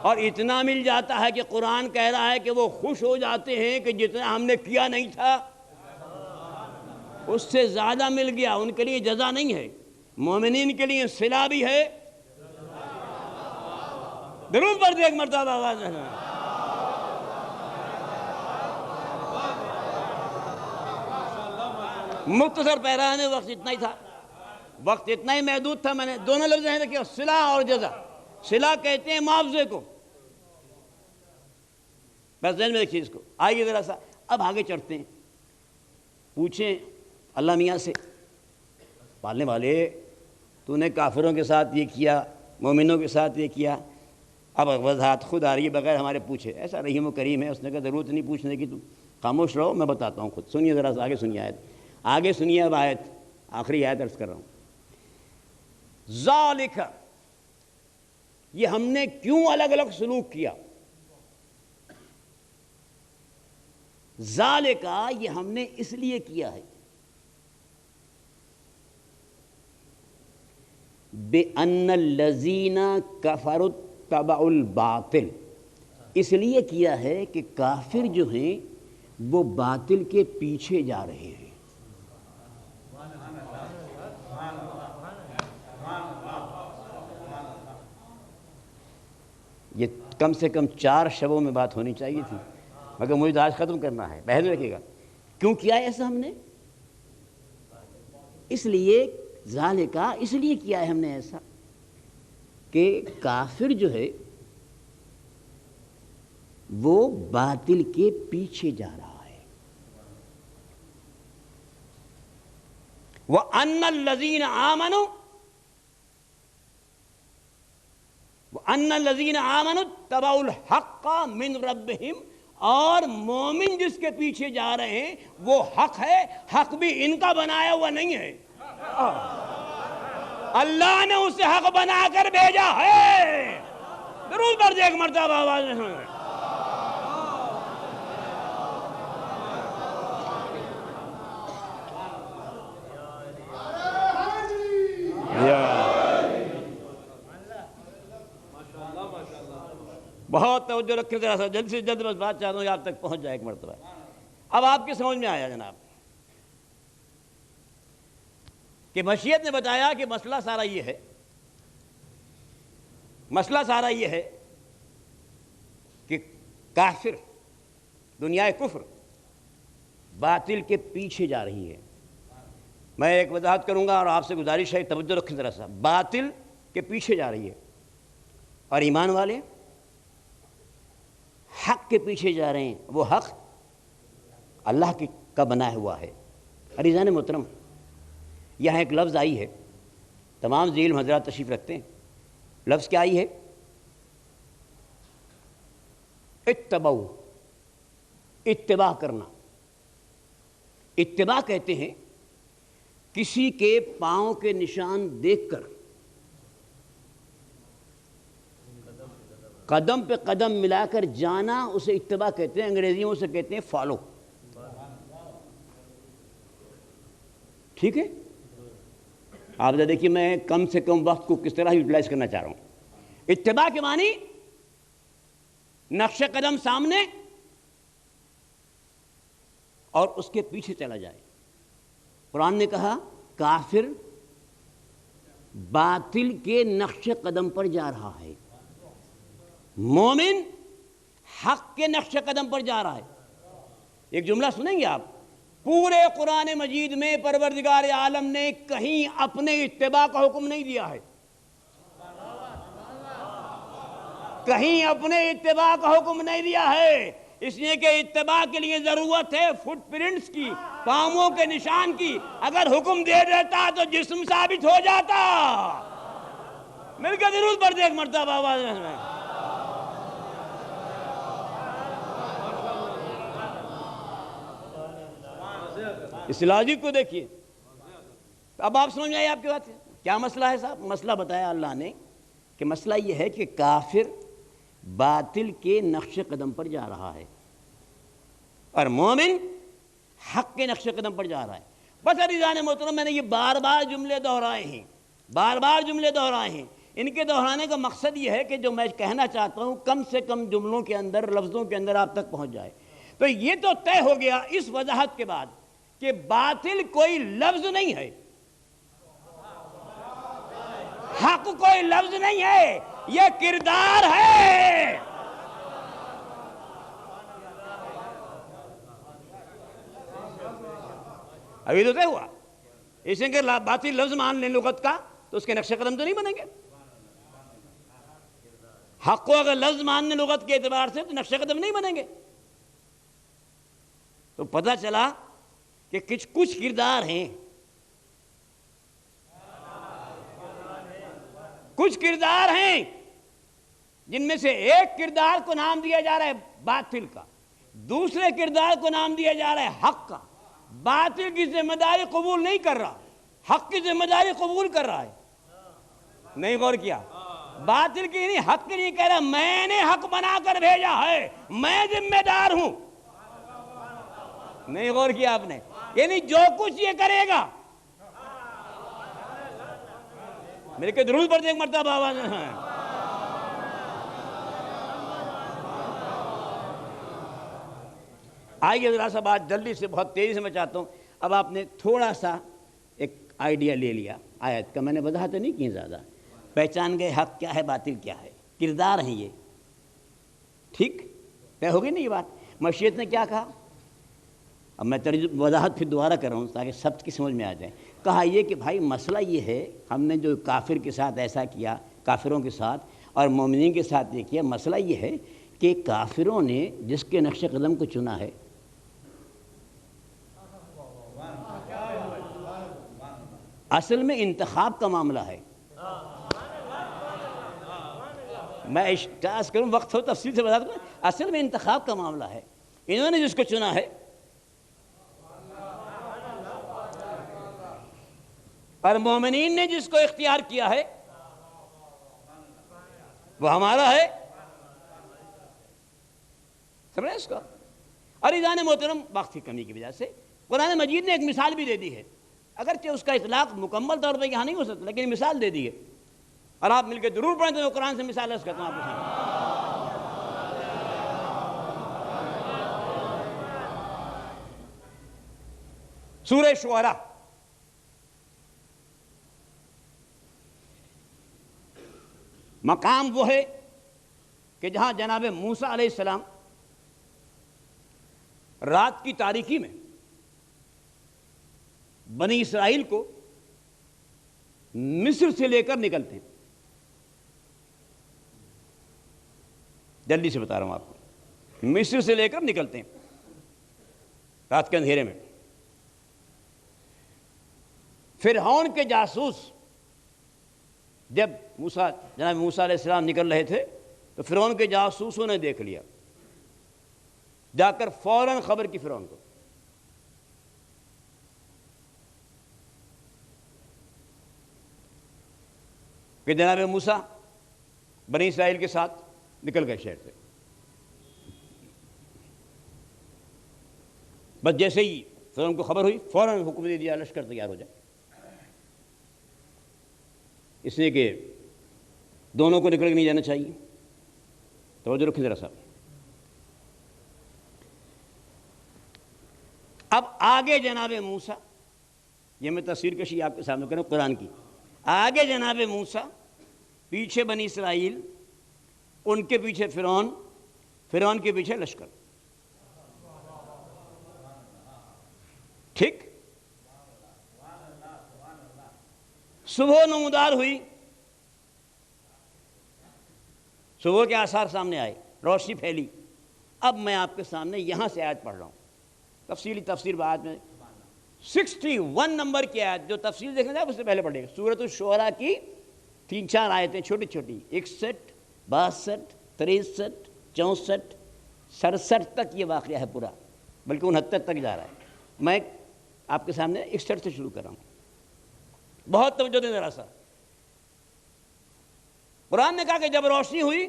اور اتنا مل جاتا ہے کہ قرآن کہہ رہا ہے کہ وہ خوش ہو جاتے ہیں کہ جتنا ہم نے کیا نہیں تھا اس سے زیادہ مل گیا، ان کے لیے جزا نہیں ہے۔ مومنین کے لیے صلہ بھی ہے، درود پڑھ دے ایک مرتبہ آواز ہے۔ مختصر پیرا میں وقت اتنا ہی تھا، وقت اتنا ہی محدود تھا، میں نے دونوں لفظ ہیں دیکھیں، صلہ اور جزا۔ صلہ کہتے ہیں معاوضے کو، بس ذہن میں دیکھیے اس کو۔ آئیے ذرا سا اب آگے چڑھتے ہیں، پوچھیں اللہ میاں سے، پالنے والے تو نے کافروں کے ساتھ یہ کیا، مومنوں کے ساتھ یہ کیا، اب وضاحت خود آ رہی ہے بغیر ہمارے پوچھے۔ ایسا رحیم و کریم ہے، اس نے کہا ضرورت نہیں پوچھنے کی، تم خاموش رہو، میں بتاتا ہوں خود۔ سنیے ذرا سا آگے سنیے آیت، آگے سنیے اب آیت، آخری آیت عرض کر رہا ہوں۔ ذالک، یہ ہم نے کیوں الگ الگ سلوک کیا؟ ذالک، یہ ہم نے اس لیے کیا ہے، بِأَنَّ الَّذِينَ كَفَرُوا اتَّبَعُوا الْبَاطِلَ، اس لیے کیا ہے کہ کافر جو ہیں وہ باطل کے پیچھے جا رہے ہیں۔ یہ کم سے کم 4 شبوں میں بات ہونی چاہیے تھی، مگر مجھے تو آج ختم کرنا ہے. بحث رکھیے گا کیوں کیا ہے ایسا ہم نے؟ اس لیے ذالکا، اس لیے کیا ہے ہم نے ایسا کہ کافر جو ہے وہ باطل کے پیچھے جا رہا ہے. وَأَنَّ الَّذِينَ آمَنُوا اتَّبَعُوا الْحَقَّ مِنْ رَبِّهِمْ، اور مومن جس کے پیچھے جا رہے ہیں وہ حق ہے، حق بھی ان کا بنایا ہوا نہیں ہے، اللہ نے اسے حق بنا کر بھیجا ہے. ضرور پڑھ دے ایک مرتبہ آواز میں. بہت توجہ رکھیں ذرا سا، جلد سے جلد بس بات چاہتا ہوں آپ تک پہنچ جائے ایک مرتبہ. اب آپ کی سمجھ میں آیا جناب کہ مشیت نے بتایا کہ مسئلہ سارا یہ ہے کہ کافر، دنیا کفر باطل کے پیچھے جا رہی ہے. میں ایک وضاحت کروں گا اور آپ سے گزارش ہے توجہ رکھیں ذرا سا. باطل کے پیچھے جا رہی ہے اور ایمان والے حق کے پیچھے جا رہے ہیں. وہ حق اللہ کا بنایا ہوا ہے. عزیزان محترم، یہاں ایک لفظ آئی ہے، تمام ذی علم حضرات تشریف رکھتے ہیں. لفظ کیا آئی ہے؟ اتبعوا، اتباع کرنا. اتباع کہتے ہیں کسی کے پاؤں کے نشان دیکھ کر قدم پہ قدم ملا کر جانا، اسے اتباع کہتے ہیں. انگریزی میں اسے کہتے ہیں فالو. ٹھیک ہے؟ آپ دیکھیے میں کم سے کم وقت کو کس طرح یوٹیلائز کرنا چاہ رہا ہوں. اتباع کے معنی نقش قدم سامنے اور اس کے پیچھے چلا جائے. قرآن نے کہا کافر باطل کے نقش قدم پر جا رہا ہے، مومن حق کے نقش قدم پر جا رہا ہے. ایک جملہ سنیں گے آپ، پورے قرآن مجید میں پروردگار عالم نے کہیں اپنے اتباع کا حکم نہیں دیا ہے، کہیں اپنے اتباع کا حکم نہیں دیا ہے. اس لیے کہ اتباع کے لیے ضرورت ہے فٹ پرنٹس کی، پاؤں کے نشان کی. اگر حکم دے دیتا تو جسم ثابت ہو جاتا. مل کے ضرور پڑھ دے ایک مرتبہ آواز میں. اس لاجک کو دیکھیے. اب آپ سمجھ میں آئے آپ کی بات کیا مسئلہ ہے صاحب؟ مسئلہ بتایا اللہ نے کہ مسئلہ یہ ہے کہ کافر باطل کے نقش قدم پر جا رہا ہے اور مومن حق کے نقش قدم پر جا رہا ہے. بس عزیزان محترم، میں نے یہ بار بار جملے دہرائے ہیں. ان کے دہرانے کا مقصد یہ ہے کہ جو میں کہنا چاہتا ہوں کم سے کم جملوں کے اندر، لفظوں کے اندر آپ تک پہنچ جائے. تو یہ تو طے ہو گیا اس وضاحت کے بعد کہ باطل کوئی لفظ نہیں ہے، حق کوئی لفظ نہیں ہے، یہ کردار ہے. ابھی تو طے ہوا. اس لیے کہ باطل لفظ مان لیں لغت کا تو اس کے نقش قدم تو نہیں بنیں گے. حق کو اگر لفظ مان لیں لغت کے اعتبار سے تو نقش قدم نہیں بنیں گے. تو پتہ چلا کہ کچھ کردار ہیں، کچھ کردار ہیں جن میں سے ایک کردار کو نام دیا جا رہا ہے باطل کا، دوسرے کردار کو نام دیا جا رہا ہے حق کا. باطل کی ذمہ داری قبول نہیں کر رہا، حق کی ذمہ داری قبول کر رہا ہے. نہیں غور کیا؟ باطل کی نہیں، حق کی نہیں کہہ رہا میں نے حق بنا کر بھیجا ہے، میں ذمہ دار ہوں. نہیں غور کیا آپ نے؟ یعنی جو کچھ یہ کرے گا، میرے کے درود پڑھتے ایک مرتبہ آواز ہے. آئیے ذرا سا بات جلدی سے، بہت تیزی سے میں چاہتا ہوں. اب آپ نے تھوڑا سا ایک آئیڈیا لے لیا آیت کا، میں نے وضاحت نہیں کی زیادہ. پہچان گئے حق کیا ہے باطل کیا ہے، کردار ہیں یہ. ٹھیک طے ہو گئی نا یہ بات. مشیت نے کیا کہا؟ اب میں وضاحت پھر دوبارہ کر رہا ہوں تاکہ سب کی سمجھ میں آ جائے. کہا یہ کہ بھائی مسئلہ یہ ہے ہم نے جو کافر کے ساتھ ایسا کیا، کافروں کے ساتھ اور مومنین کے ساتھ یہ کیا، مسئلہ یہ ہے کہ کافروں نے جس کے نقش قدم کو چنا ہے اصل میں انتخاب کا معاملہ ہے. میں اشتراز کروں، وقت ہو تفصیل سے بتا دوں. اصل میں انتخاب کا معاملہ ہے. انہوں نے جس کو چنا ہے اور مومنین نے جس کو اختیار کیا ہے وہ ہمارا ہے. سمجھے اس کو؟ اور عزیزان محترم، وقت کی کمی کی وجہ سے قرآن مجید نے ایک مثال بھی دے دی ہے، اگرچہ اس کا اطلاق مکمل طور پہ یہاں نہیں ہو سکتا لیکن مثال دے دی ہے. اور آپ مل کے ضرور پڑھیں تو میں قرآن سے مثال عرض کرتا ہوں آپ کے سامنے. سورہ شعراء مقام وہ ہے کہ جہاں جناب موسیٰ علیہ السلام رات کی تاریکی میں بنی اسرائیل کو مصر سے لے کر نکلتے ہیں. جلدی سے بتا رہا ہوں آپ کو. مصر سے لے کر نکلتے ہیں رات کے اندھیرے میں. فرعون کے جاسوس جب جناب موسیٰ علیہ السلام نکل رہے تھے تو فرعون کے جاسوسوں نے دیکھ لیا، جا کر فوراً خبر کی فرعون کو. کہ جناب موسیٰ بنی اسرائیل کے ساتھ نکل گئے شہر سے. بس جیسے ہی فرعون کو خبر ہوئی فوراً حکم دے دیا لشکر تیار ہو جائے، اس لیے کہ دونوں کو نکل کے نہیں جانا چاہیے. توجہ رکھیں ذرا صاحب. اب آگے جناب موسیٰ، یہ میں تصویر کشی آپ کے سامنے کروں قرآن کی. آگے جناب موسیٰ، پیچھے بنی اسرائیل، ان کے پیچھے فرعون، فرعون کے پیچھے لشکر. ٹھیک. صبح نمودار ہوئی، صبح کے آثار سامنے آئے، روشنی پھیلی. اب میں آپ کے سامنے یہاں سے آیت پڑھ رہا ہوں، تفسیر بعد میں 61 نمبر کی آیت جو تفصیل دیکھنا چاہے اس سے پہلے پڑھیں گے. سورۃ الشعراء کی 3-4 آیتیں چھوٹی چھوٹی، 61 62 63 64 67 تک یہ واقعہ ہے پورا، بلکہ 69 تک جا رہا ہے. میں آپ کے سامنے 61 سے شروع کر رہا ہوں. بہت توجہ دیں ذرا سا. قرآن نے کہا کہ جب روشنی ہوئی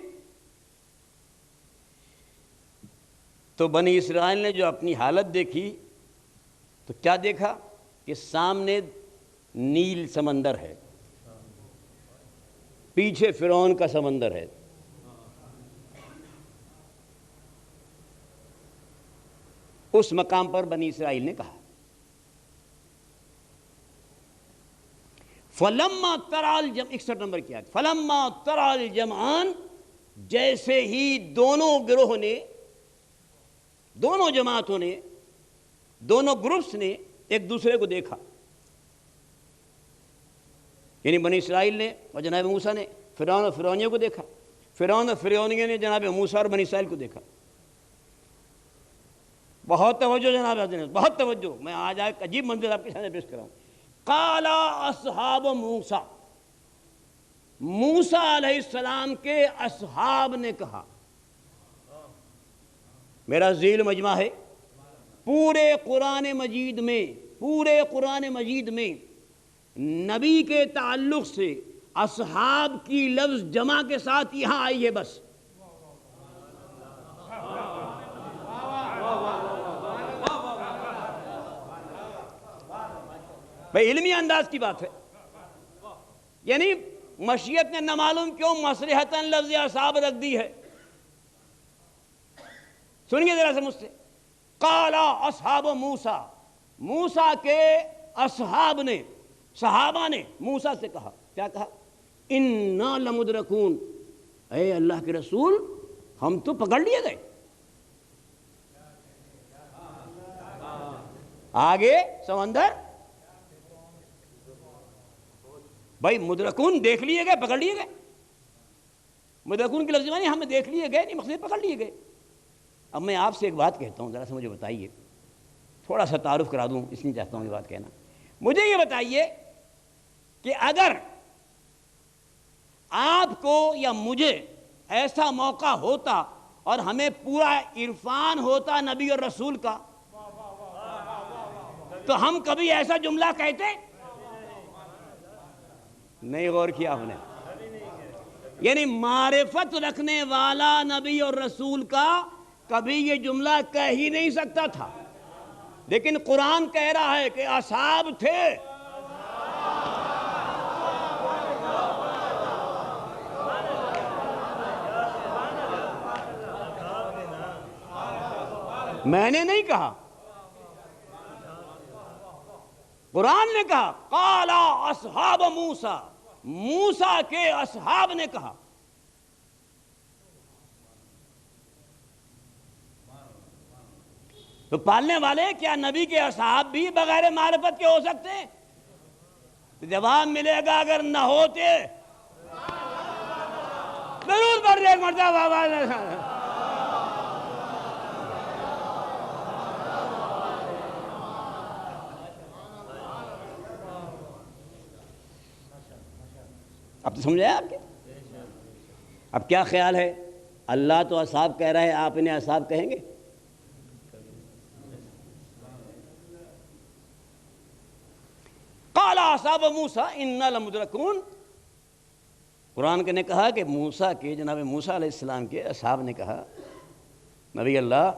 تو بنی اسرائیل نے جو اپنی حالت دیکھی تو کیا دیکھا کہ سامنے نیل سمندر ہے، پیچھے فرعون کا سمندر ہے. اس مقام پر بنی اسرائیل نے کہا فلما ترى الجمع، 61 نمبر کی آیت، فلما ترى الجمعان، جیسے ہی دونوں گروہ نے، دونوں جماعتوں نے، دونوں گروپس نے ایک دوسرے کو دیکھا، یعنی بنی اسرائیل نے اور جناب موسیٰ نے فرعون اور فرعونیوں کو دیکھا، فرعون اور فرعونیوں نے جناب موسیٰ اور بنی اسرائیل کو دیکھا. بہت توجہ جناب حضرت، بہت توجہ. میں آج ایک عجیب منظر آپ کے سامنے پیش کر رہا ہوں. قال اصحاب موسیٰ، موسیٰ علیہ السلام کے اصحاب نے کہا. میرا ذیل مجمع ہے، پورے قرآن مجید میں نبی کے تعلق سے اصحاب کی لفظ جمع کے ساتھ یہاں آئی ہے بس. بھئی علمی انداز کی بات ہے، یعنی مشیت نے نہ معلوم کیوں مصلحتاً لفظ اصحاب رکھ دی ہے. سنیے ذرا سے مجھ سے. قال اصحاب موسیٰ، موسیٰ کے اصحاب نے، صحابہ نے موسیٰ سے کہا. کیا کہا؟ انا لمدرکون، اے اللہ کے رسول ہم تو پکڑ لیے گئے. آگے سمندر بھائی مدرکون دیکھ لیے گئے, پکڑ لیے گئے. مدرکون کی لفظ معنی ہمیں دیکھ لیے گئے نہیں, مقصد پکڑ لیے گئے. اب میں آپ سے ایک بات کہتا ہوں, ذرا سا مجھے بتائیے, تھوڑا سا تعارف کرا دوں اس لیے چاہتا ہوں یہ بات کہنا. مجھے یہ بتائیے کہ اگر آپ کو یا مجھے ایسا موقع ہوتا اور ہمیں پورا عرفان ہوتا نبی اور رسول کا, تو ہم کبھی ایسا جملہ کہتے؟ نہیں غور کیا ہم نے. یعنی معرفت رکھنے والا نبی اور رسول کا کبھی یہ جملہ کہہ ہی نہیں سکتا تھا, لیکن قرآن کہہ رہا ہے کہ اصحاب تھے. میں نے نہیں کہا, قرآن نے کہا قال اصحاب موسیٰ, موسیٰ کے اصحاب نے کہا. تو پالنے والے کیا نبی کے اصحاب بھی بغیر معرفت کے ہو سکتے ہیں؟ تو جواب ملے گا اگر نہ ہوتے ضرور پڑھ دے ایک مرتبہ آواز. اب تو سمجھا آپ کے؟ اب کیا خیال ہے, اللہ تو اصحاب کہہ رہا ہے, آپ انہیں اصحاب کہیں گے؟ قال اصحاب موسیٰ انا لمدرکون. قرآن نے کہا کہ موسیٰ کے, جناب موسیٰ علیہ السلام کے اصحاب نے کہا نبی اللہ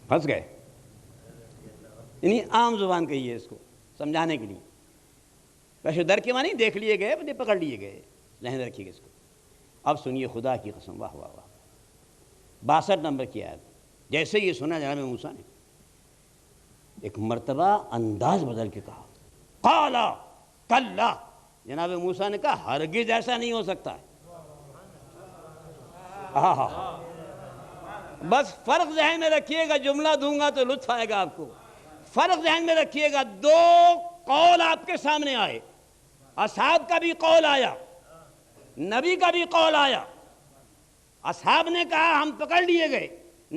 پھنس گئے. یعنی عام زبان کہیے اس کو سمجھانے کے لیے. پیش در کے معنی دیکھ لیے گئے, پکڑ لیے گئے, ذہن رکھیے گا اس کو. اب سنیے خدا کی قسم, واہ واہ واہ, 62 نمبر کی آیت. جیسے یہ سنا جناب موسیٰ نے ایک مرتبہ انداز بدل کے کہا قال کلا. جناب موسیٰ نے کہا ہرگز ایسا نہیں ہو سکتا ہے. بس فرق ذہن میں رکھیے گا, جملہ دوں گا تو لطف آئے گا آپ کو. فرق ذہن میں رکھیے گا, 2 قول آپ کے سامنے آئے, اصحاب کا بھی قول آیا, نبی کا بھی قول آیا. اصحاب نے کہا ہم پکڑ لیے گئے,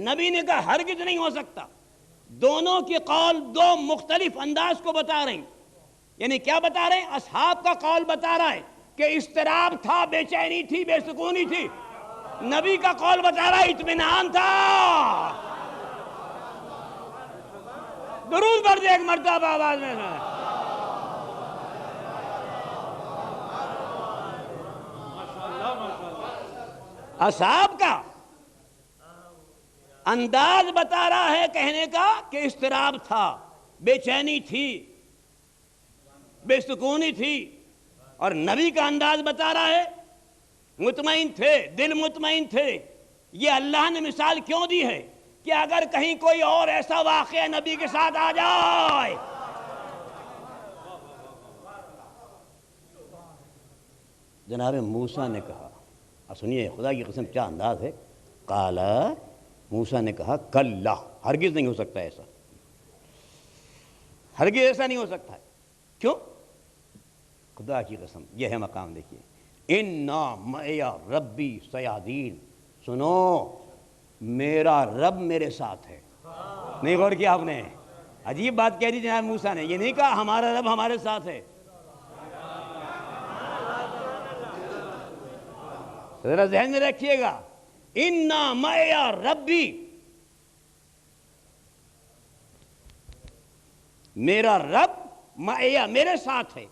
نبی نے کہا ہرگز نہیں ہو سکتا. دونوں کی قول 2 مختلف انداز کو بتا رہے ہیں. یعنی کیا بتا رہے ہیں؟ اصحاب کا قول بتا رہا ہے کہ اضطراب تھا, بے چینی تھی, بے سکونی تھی. نبی کا قول بتا رہا ہے اطمینان تھا. درود پڑھ دے ایک مرتبہ آواز میں. اصحاب کا انداز بتا رہا ہے کہنے کا کہ اضطراب تھا, بے چینی تھی, بے سکونی تھی. اور نبی کا انداز بتا رہا ہے مطمئن تھے, دل مطمئن تھے. یہ اللہ نے مثال کیوں دی ہے کہ اگر کہیں کوئی اور ایسا واقعہ نبی کے ساتھ آ جائے. جناب موسیٰ نے کہا, اب سنیے خدا کی قسم کیا انداز ہے, قال موسیٰ نے کہا کلا, ہرگز نہیں ہو سکتا ایسا, ہرگز ایسا نہیں ہو سکتا ہے. کیوں؟ خدا کی قسم یہ ہے مقام. دیکھیے انا معی ربی سیہدین. سنو, میرا رب میرے ساتھ ہے. نہیں غور کیا آپ نے؟ عجیب بات کہہ دی جناب موسیٰ نے. یہ نہیں کہا ہمارا رب ہمارے ساتھ ہے. ذرا ذہن میں رکھیے گا, انا معی ربی, میرا رب معی میرے ساتھ ہے.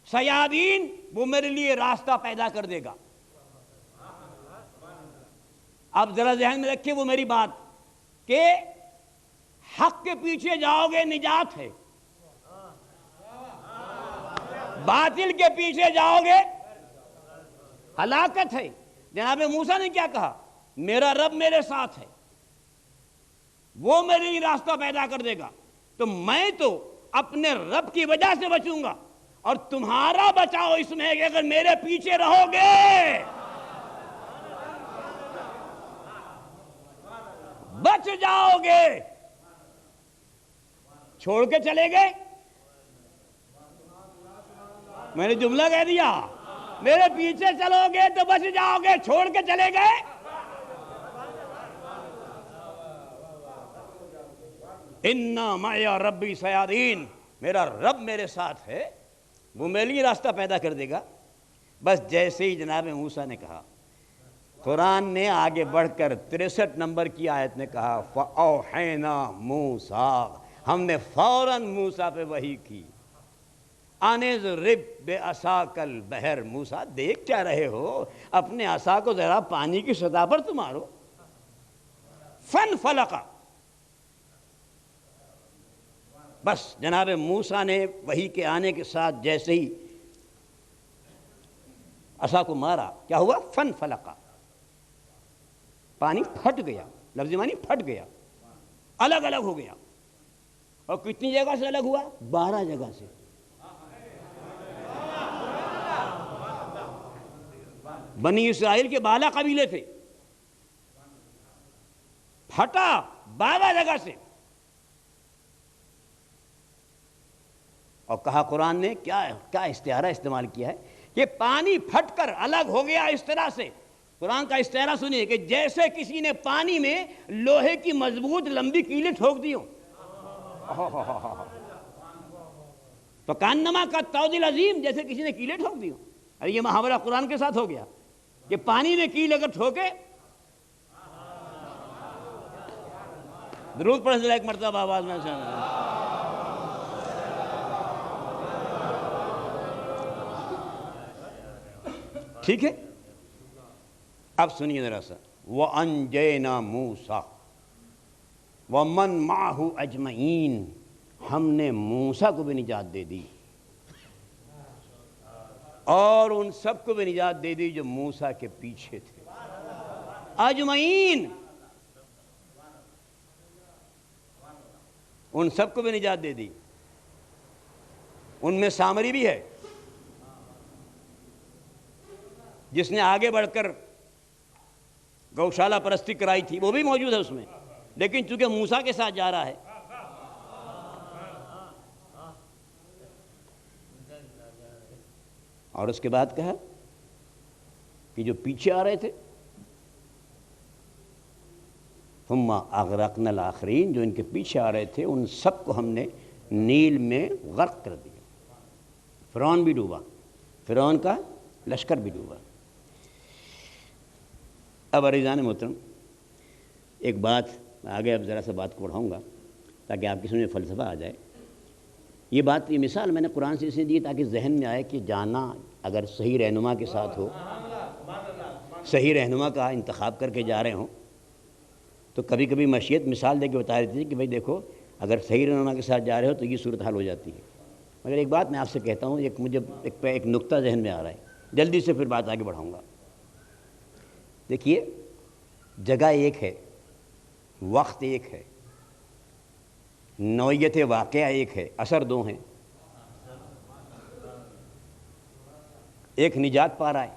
سیادین, وہ میرے لیے راستہ پیدا کر دے گا. اب ذرا ذہن میں رکھیے وہ میری بات کہ حق کے پیچھے جاؤ گے نجات ہے, باطل کے پیچھے جاؤ گے ہلاکت ہے. جناب موسیٰ نے کیا کہا؟ میرا رب میرے ساتھ ہے, وہ میرے لیے راستہ پیدا کر دے گا. تو میں تو اپنے رب کی وجہ سے بچوں گا, اور تمہارا بچاؤ اس میں ہے کہ اگر میرے پیچھے رہو گے. بچ جاؤ گے. چھوڑ کے چلے گئے. میں نے جملہ کہہ دیا, میرے پیچھے چلو گے تو بچ جاؤ گے, چھوڑ کے چلے گئے. اِنَّا مَعِیَ رَبِّی سَیَہْدِینِ, میرا رب میرے ساتھ ہے, وہ میرے لیے راستہ پیدا کر دے گا. بس جیسے ہی جناب موسیٰ نے کہا, قرآن نے آگے بڑھ کر 63 نمبر کی آیت میں کہا فَأَوْحَيْنَا مُوسَىٰ, ہم نے فوراً موسیٰ پہ وحی کی. اَنِ اضْرِب بِعَصَاكَ الْبَحْرَ, موسیٰ دیکھ کیا رہے ہو, اپنے عصا کو ذرا پانی کی سطح پر تو مارو. فَانْفَلَقَ, بس جناب موسیٰ نے وحی کے آنے کے ساتھ جیسے ہی عصا کو مارا, کیا ہوا؟ فَانْفَلَقَ, پانی پھٹ گیا. لفظ معنی پھٹ گیا, الگ الگ ہو گیا. اور کتنی جگہ سے الگ ہوا؟ 12 جگہ سے. بنی اسرائیل کے 12 قبیلے تھے, پھٹا 12 جگہ سے. اور کہا قرآن نے, کیا استعارہ استعمال کیا ہے کہ پانی پھٹ کر الگ ہو گیا اس طرح سے. قرآن کا استعارہ سنیے کہ جیسے کسی نے پانی میں لوہے کی مضبوط لمبی کیلیں ٹھوک دی ہوں. تو کانما کا طود العظیم, جیسے کسی نے کیلیں ٹھوک دی ہوں. ارے یہ محاورہ قرآن کے ساتھ ہو گیا کہ پانی میں کیل اگر ٹھوکے. درود پڑھنے سے ایک مرتبہ آواز میں سے. ٹھیک ہے, اب سنیے ذرا سا. وَأَنْجَيْنَا مُوسَىٰ وَمَنْ مَعَهُ أَجْمَعِينَ, ہم نے موسیٰ کو بھی نجات دے دی اور ان سب کو بھی نجات دے دی جو موسیٰ کے پیچھے تھے. اجمعین, ان سب کو بھی نجات دے دی. ان میں سامری بھی ہے جس نے آگے بڑھ کر گوشالہ پرستی کرائی تھی, وہ بھی موجود ہے اس میں, لیکن چونکہ موسیٰ کے ساتھ جا رہا ہے. اور اس کے بعد کہا کہ جو پیچھے آ رہے تھے ثم اغرقنا الاخرین, جو ان کے پیچھے آ رہے تھے ان سب کو ہم نے نیل میں غرق کر دیا. فرعون بھی ڈوبا, فرعون کا لشکر بھی ڈوبا. اب عزیزان محترم, ایک بات آگے اب ذرا سا بات کو بڑھاؤں گا تاکہ آپ کی سمجھ میں فلسفہ آ جائے. یہ بات, یہ مثال میں نے قرآن سے اس لیے دی تاکہ ذہن میں آئے کہ جانا اگر صحیح رہنما کے ساتھ ہو, صحیح رہنما کا انتخاب کر کے جا رہے ہوں, تو کبھی کبھی مشیت مثال دے کے بتا دیتی ہے کہ بھئی دیکھو اگر صحیح رہنما کے ساتھ جا رہے ہو تو یہ صورتحال ہو جاتی ہے. مگر ایک بات میں آپ سے کہتا ہوں, مجھے ایک نقطہ ذہن میں آ رہا ہے, جلدی سے پھر بات آگے بڑھاؤں گا. دیکھیے, جگہ ایک ہے, وقت ایک ہے, نوعیت واقعہ ایک ہے, اثر دو ہیں. ایک نجات پا رہا ہے,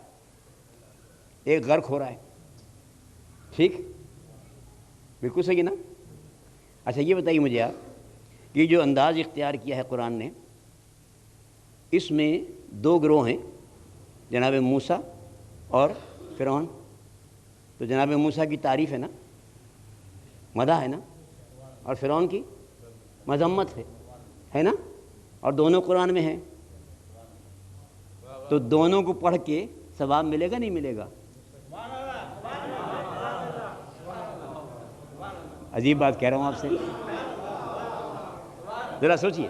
ایک غرق ہو رہا ہے. ٹھیک, بالکل صحیح نا. اچھا یہ بتائیے مجھے آپ کہ جو انداز اختیار کیا ہے قرآن نے, اس میں 2 گروہ ہیں, جناب موسیٰ اور فرعون. تو جناب موسیٰ کی تعریف ہے نا, مدح ہے نا, اور فرعون کی مذمت ہے نا, اور دونوں قرآن میں ہیں. تو دونوں کو پڑھ کے ثواب ملے گا نہیں ملے گا؟ عجیب بات کہہ رہا ہوں آپ سے, ذرا سوچئے.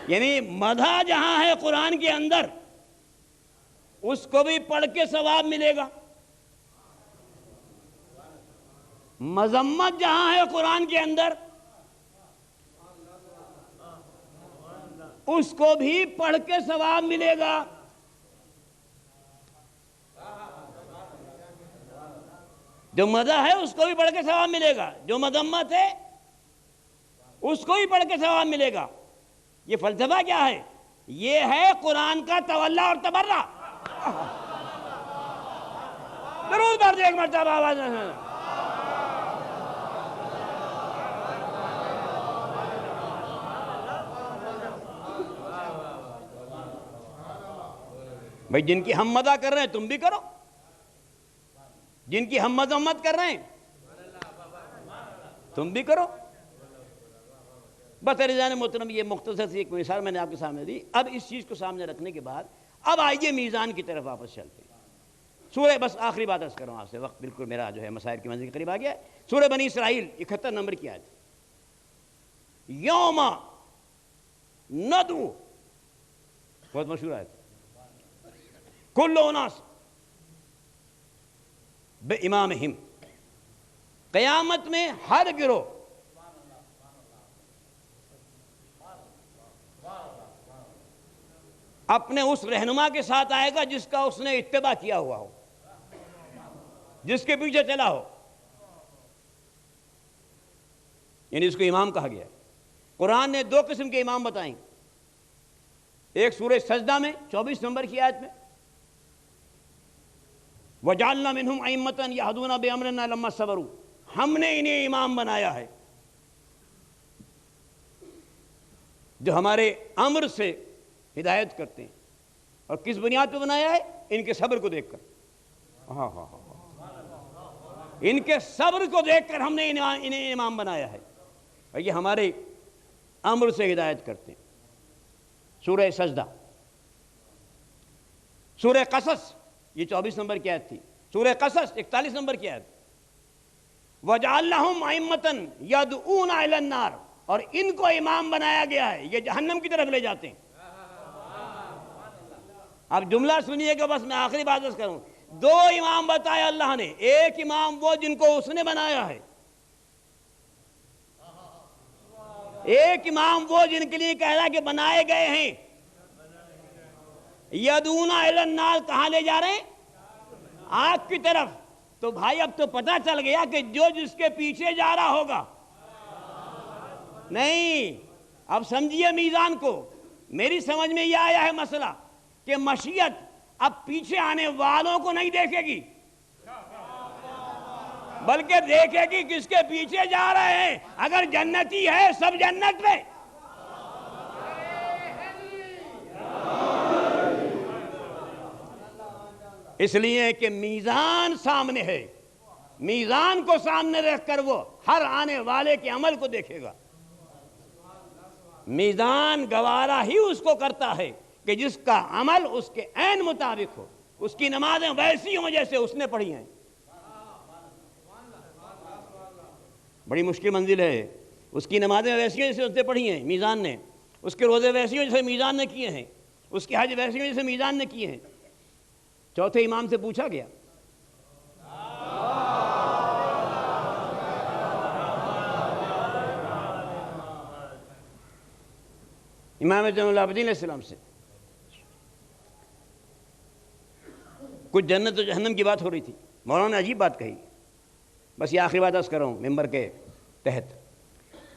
یعنی مدح جہاں ہے قرآن کے اندر, اس کو بھی پڑھ کے ثواب ملے گا. مذمت جہاں ہے قرآن کے اندر, اس کو بھی پڑھ کے ثواب ملے گا. جو مدح ہے اس کو بھی پڑھ کے ثواب ملے گا, جو مذمت ہے اس کو بھی پڑھ کے ثواب ملے گا. یہ فلسفہ کیا ہے؟ یہ ہے قرآن کا تولا اور تبرہ. درود پڑھ دیں ایک مرتبہ آواز میں. بھائی جن کی ہم مدح کر رہے ہیں تم بھی کرو، جن کی ہم مذمت کر رہے ہیں تم بھی کرو۔ بس عزیزان محترم، یہ مختصر سی ایک مثال میں نے آپ کے سامنے دی۔ اب اس چیز کو سامنے رکھنے کے بعد اب آئیے میزان کی طرف واپس چلتے ہیں۔ سورہ، بس آخری بات عرض کروں آپ سے، وقت بالکل میرا جو ہے مسائل کی منزل کے قریب آ گیا ہے۔ سورہ بنی اسرائیل 71 نمبر کی آیت، یوم ندعو، بہت مشہور آیت، کل اناس بامامہم، قیامت میں ہر گروہ اپنے اس رہنما کے ساتھ آئے گا جس کا اس نے اتباع کیا ہوا ہو، جس کے پیچھے چلا ہو، یعنی اس کو امام کہا گیا ہے۔ قرآن نے دو قسم کے امام بتائیں، ایک سورہ سجدہ میں 24 نمبر کی آیت میں، وَجَعَلْنَا مِنْهُمْ أَئِمَّةً يَهْدُونَ بِأَمْرِنَا لَمَّا صَبَرُوا، ہم نے انہیں امام بنایا ہے جو ہمارے امر سے ہدایت کرتے ہیں، اور کس بنیاد پہ بنایا ہے؟ ان کے صبر کو دیکھ کر، ان کے صبر کو دیکھ کر ہم نے انہیں امام بنایا ہے، اور یہ ہمارے امر سے ہدایت کرتے ہیں۔ سورہ سجدہ۔ سورہ قصص، یہ 24 نمبر کی آیت تھی، سورہ قصص 41 نمبر کی آیت، وَجَعَلْنَهُمْ أَئِمَّةً يَدْعُونَ إِلَى النَّارِ، اور ان کو امام بنایا گیا ہے، یہ جہنم کی طرف لے جاتے ہیں۔ اب جملہ سنیے گا، بس میں آخری بات عرض کروں۔ دو امام بتایا اللہ نے، ایک امام وہ جن کو اس نے بنایا ہے، ایک امام وہ جن کے لیے کہہ رہا کہ بنائے گئے ہیں۔ یدعون الی النار، کہاں لے جا رہے ہیں؟ آگ کی طرف۔ تو بھائی اب تو پتہ چل گیا کہ جو جس کے پیچھے جا رہا ہوگا، نہیں، اب سمجھیے میزان کو۔ میری سمجھ میں یہ آیا ہے مسئلہ کہ مشیت اب پیچھے آنے والوں کو نہیں دیکھے گی، بلکہ دیکھے گی کس کے پیچھے جا رہے ہیں۔ اگر جنتی ہے سب جنت میں، اس لیے کہ میزان سامنے ہے، میزان کو سامنے رکھ کر وہ ہر آنے والے کے عمل کو دیکھے گا۔ میزان گوارا ہی اس کو کرتا ہے کہ جس کا عمل اس کے عین مطابق ہو، اس کی نمازیں ویسی ہوں جیسے اس نے پڑھی ہیں۔ بڑی مشکل منزل ہے، اس کی نمازیں ویسی ہیں جیسے اس نے پڑھی ہیں میزان نے، اس کے روزے ویسی ہیں جیسے میزان نے کیے ہیں، اس کے حج ویسی ہیں جیسے میزان نے کیے ہیں۔ چوتھے امام سے پوچھا گیا، امام زین العابدین علیہ السلام سے، کچھ جنت و جہنم کی بات ہو رہی تھی، مولانا نے عجیب بات کہی، بس یہ آخری بات عرض کر رہا ہوں ممبر کے تحت۔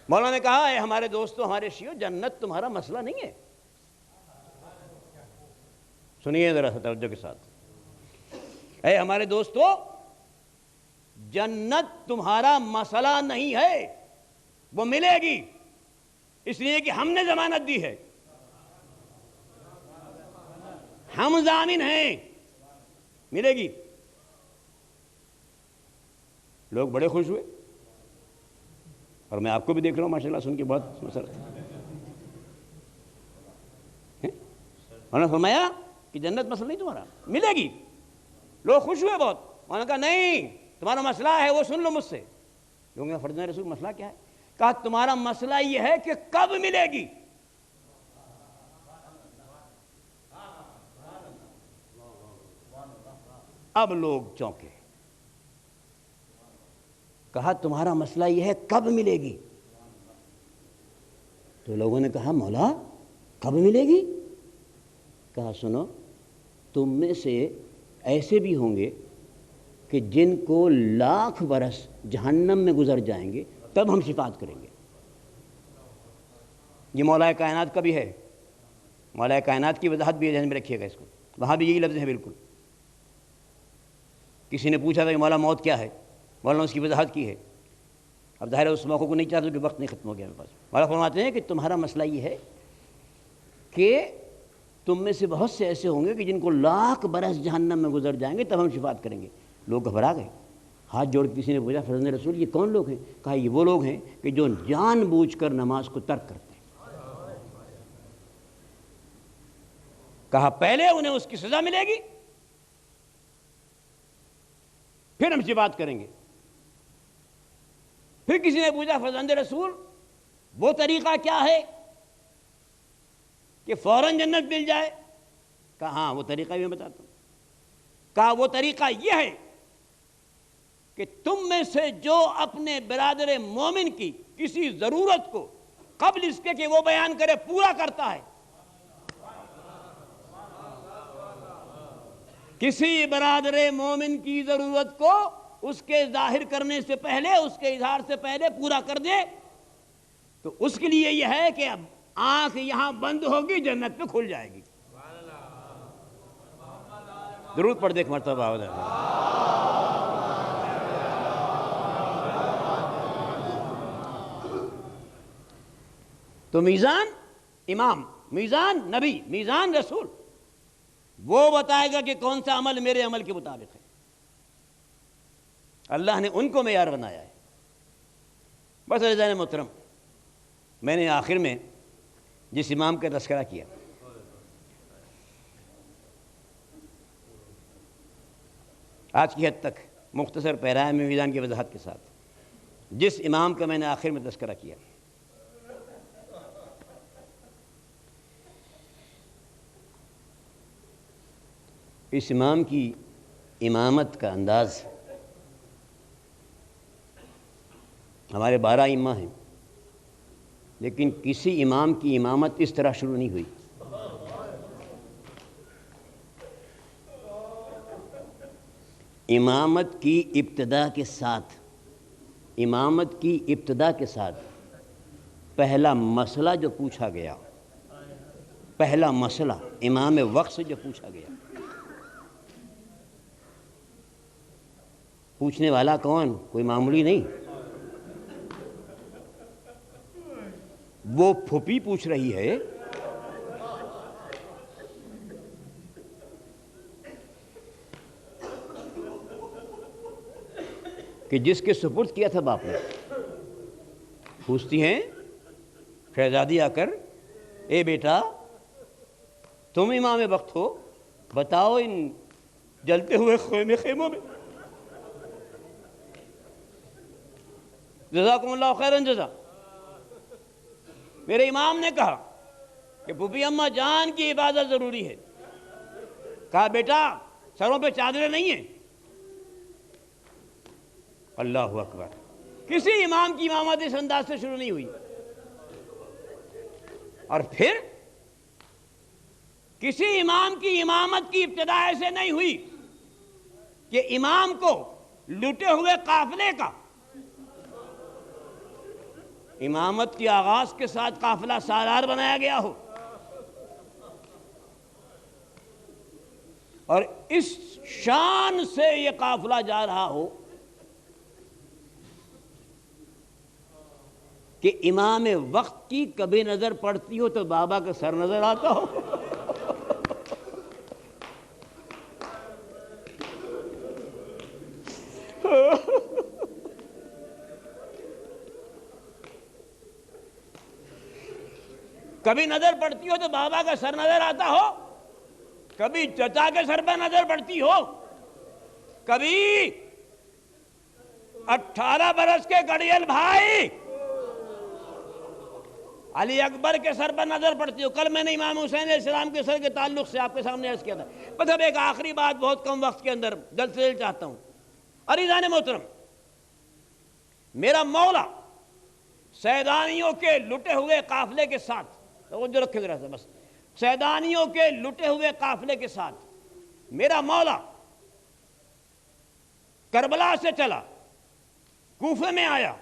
مولانا نے کہا، اے ہمارے دوستو، ہمارے شیعو، جنت تمہارا مسئلہ نہیں ہے۔ سنیے ذرا توجہ کے ساتھ، اے ہمارے دوستو، جنت تمہارا مسئلہ نہیں ہے، وہ ملے گی، اس لیے کہ ہم نے ضمانت دی ہے، ہم ضامن ہیں، ملے گی۔ لوگ بڑے خوش ہوئے، اور میں آپ کو بھی دیکھ رہا ہوں ماشاءاللہ سن کے بہت مسرت۔ انہوں نے فرمایا کہ جنت مسئلہ نہیں تمہارا، ملے گی۔ لوگ خوش ہوئے بہت، انہوں نے کہا نہیں، تمہارا مسئلہ ہے وہ سن لو مجھ سے۔ لوگوں نے فرض رسول مسئلہ کیا ہے؟ کہا تمہارا مسئلہ یہ ہے کہ کب ملے گی۔ اب لوگ چونکے، کہا تمہارا مسئلہ یہ ہے کب ملے گی۔ تو لوگوں نے کہا مولا کب ملے گی؟ کہا سنو، تم میں سے ایسے بھی ہوں گے کہ جن کو 1,00,000 برس جہنم میں گزر جائیں گے تب ہم شفاعت کریں گے۔ یہ مولا کائنات کا بھی ہے، مولا کائنات کی وضاحت بھی ذہن میں رکھیے گا اس کو، وہاں بھی یہی لفظ ہے بالکل۔ کسی نے پوچھا تھا کہ مولا موت کیا ہے، مولانا نے اس کی وضاحت کی ہے۔ اب ظاہر ہے اس موقع کو نہیں چاہتا کہ وقت نہیں ختم ہو گیا میرے پاس۔ مولا فرماتے ہیں کہ تمہارا مسئلہ یہ ہے کہ تم میں سے بہت سے ایسے ہوں گے کہ جن کو لاکھ برس جہنم میں گزر جائیں گے تب ہم شفاعت کریں گے۔ لوگ گھبرا گئے، ہاتھ جوڑ کے کسی نے پوچھا فرزند رسول یہ کون لوگ ہیں؟ کہا یہ وہ لوگ ہیں کہ جو جان بوجھ کر نماز کو ترک کرتے ہیں۔ کہا پہلے انہیں اس کی سزا ملے گی، پھر ہم شفاعت کریں گے۔ پھر کسی نے پوچھا فرزند رسول وہ طریقہ کیا ہے کہ فوراً جنت مل جائے؟ کہا ہاں وہ طریقہ بھی میں بتاتا ہوں۔ کہا وہ طریقہ یہ ہے کہ تم میں سے جو اپنے برادر مومن کی کسی ضرورت کو قبل اس کے کہ وہ بیان کرے پورا کرتا ہے، کسی برادر مومن کی ضرورت کو اس کے ظاہر کرنے سے پہلے، اس کے اظہار سے پہلے پورا کر دے، تو اس کے لیے یہ ہے کہ اب آنکھ یہاں بند ہوگی، جنت پہ کھل جائے گی۔ درود پڑھ دے ایک مرتبہ۔ تو میزان امام، میزان نبی، میزان رسول وہ بتائے گا کہ کون سا عمل میرے عمل کے مطابق ہے۔ اللہ نے ان کو معیار بنایا ہے۔ بس عزیزان محترم، میں نے آخر میں جس امام کا تذکرہ کیا، آج کی حد تک مختصر پیرائے میں میزان کی وضاحت کے ساتھ جس امام کا میں نے آخر میں تذکرہ کیا، اس امام کی امامت کا انداز، ہمارے 12 ائمہ ہیں لیکن کسی امام کی امامت اس طرح شروع نہیں ہوئی۔ امامت کی ابتدا کے ساتھ پہلا مسئلہ جو پوچھا گیا، پہلا مسئلہ امام وقت سے جو پوچھا گیا، پوچھنے والا کون؟ کوئی معمولی نہیں، وہ پھوپھی پوچھ رہی ہے کہ جس کے سپرد کیا تھا باپ نے۔ پوچھتی ہیں شہزادی آ کر، اے بیٹا تم امام وقت ہو، بتاؤ ان جلتے ہوئے خیموں میں جزاکم اللہ خیرن جزا، میرے امام نے کہا کہ پھوپھی اماں جان کی عبادت ضروری ہے۔ کہا بیٹا سروں پہ چادریں نہیں ہیں۔ اللہ اکبر، کسی امام کی امامت اس انداز سے شروع نہیں ہوئی۔ اور پھر کسی امام کی امامت کی ابتدا ایسے نہیں ہوئی کہ امام کو لٹے ہوئے قافلے کا، امامت کی آغاز کے ساتھ قافلہ سالار بنایا گیا ہو، اور اس شان سے یہ قافلہ جا رہا ہو کہ امام وقت کی کبھی نظر پڑتی ہو تو بابا کا سر نظر آتا ہو۔ کبھی نظر پڑتی ہو تو بابا کا سر نظر آتا ہو، کبھی چچا کے سر پہ نظر پڑتی ہو، کبھی 18 برس کے گڑیل بھائی علی اکبر کے سر پر نظر پڑتی ہو۔ کل میں نے امام حسین علیہ السلام کے سر کے تعلق سے آپ کے سامنے عرض کیا تھا۔ مطلب ایک آخری بات بہت کم وقت کے اندر جلد سے جلد چاہتا ہوں۔ عزیزان محترم، میرا مولا سیدانیوں کے لٹے ہوئے قافلے کے ساتھ، جو رکھے ذرا سا بس، سیدانیوں کے لٹے ہوئے قافلے کے ساتھ میرا مولا کربلا سے چلا، کوفے میں آیا،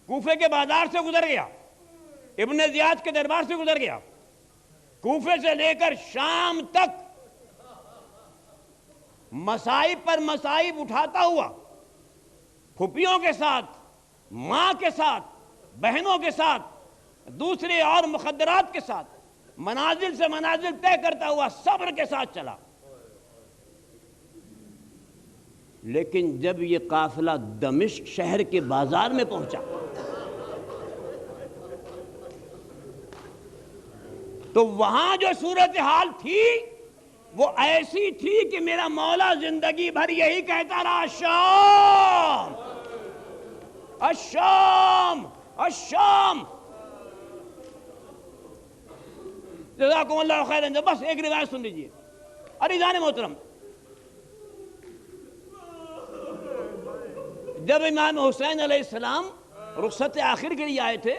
کوفے کے بازار سے گزر گیا، ابن زیاد کے دربار سے گزر گیا، کوفے سے لے کر شام تک مصائب پر مصائب اٹھاتا ہوا، پھوپھیوں کے ساتھ، ماں کے ساتھ، بہنوں کے ساتھ، دوسرے اور مخدرات کے ساتھ، منازل سے منازل طے کرتا ہوا صبر کے ساتھ چلا. لیکن جب یہ قافلہ دمشق شہر کے بازار میں پہنچا تو وہاں جو صورتحال تھی وہ ایسی تھی کہ میرا مولا زندگی بھر یہی کہتا رہا، شام الشام الشام. جزاکم اللہ خیرا. بس ایک روایت سن لیجیے. عزیزان محترم، جب امام حسین علیہ السلام رخصت آخر کے لیے آئے تھے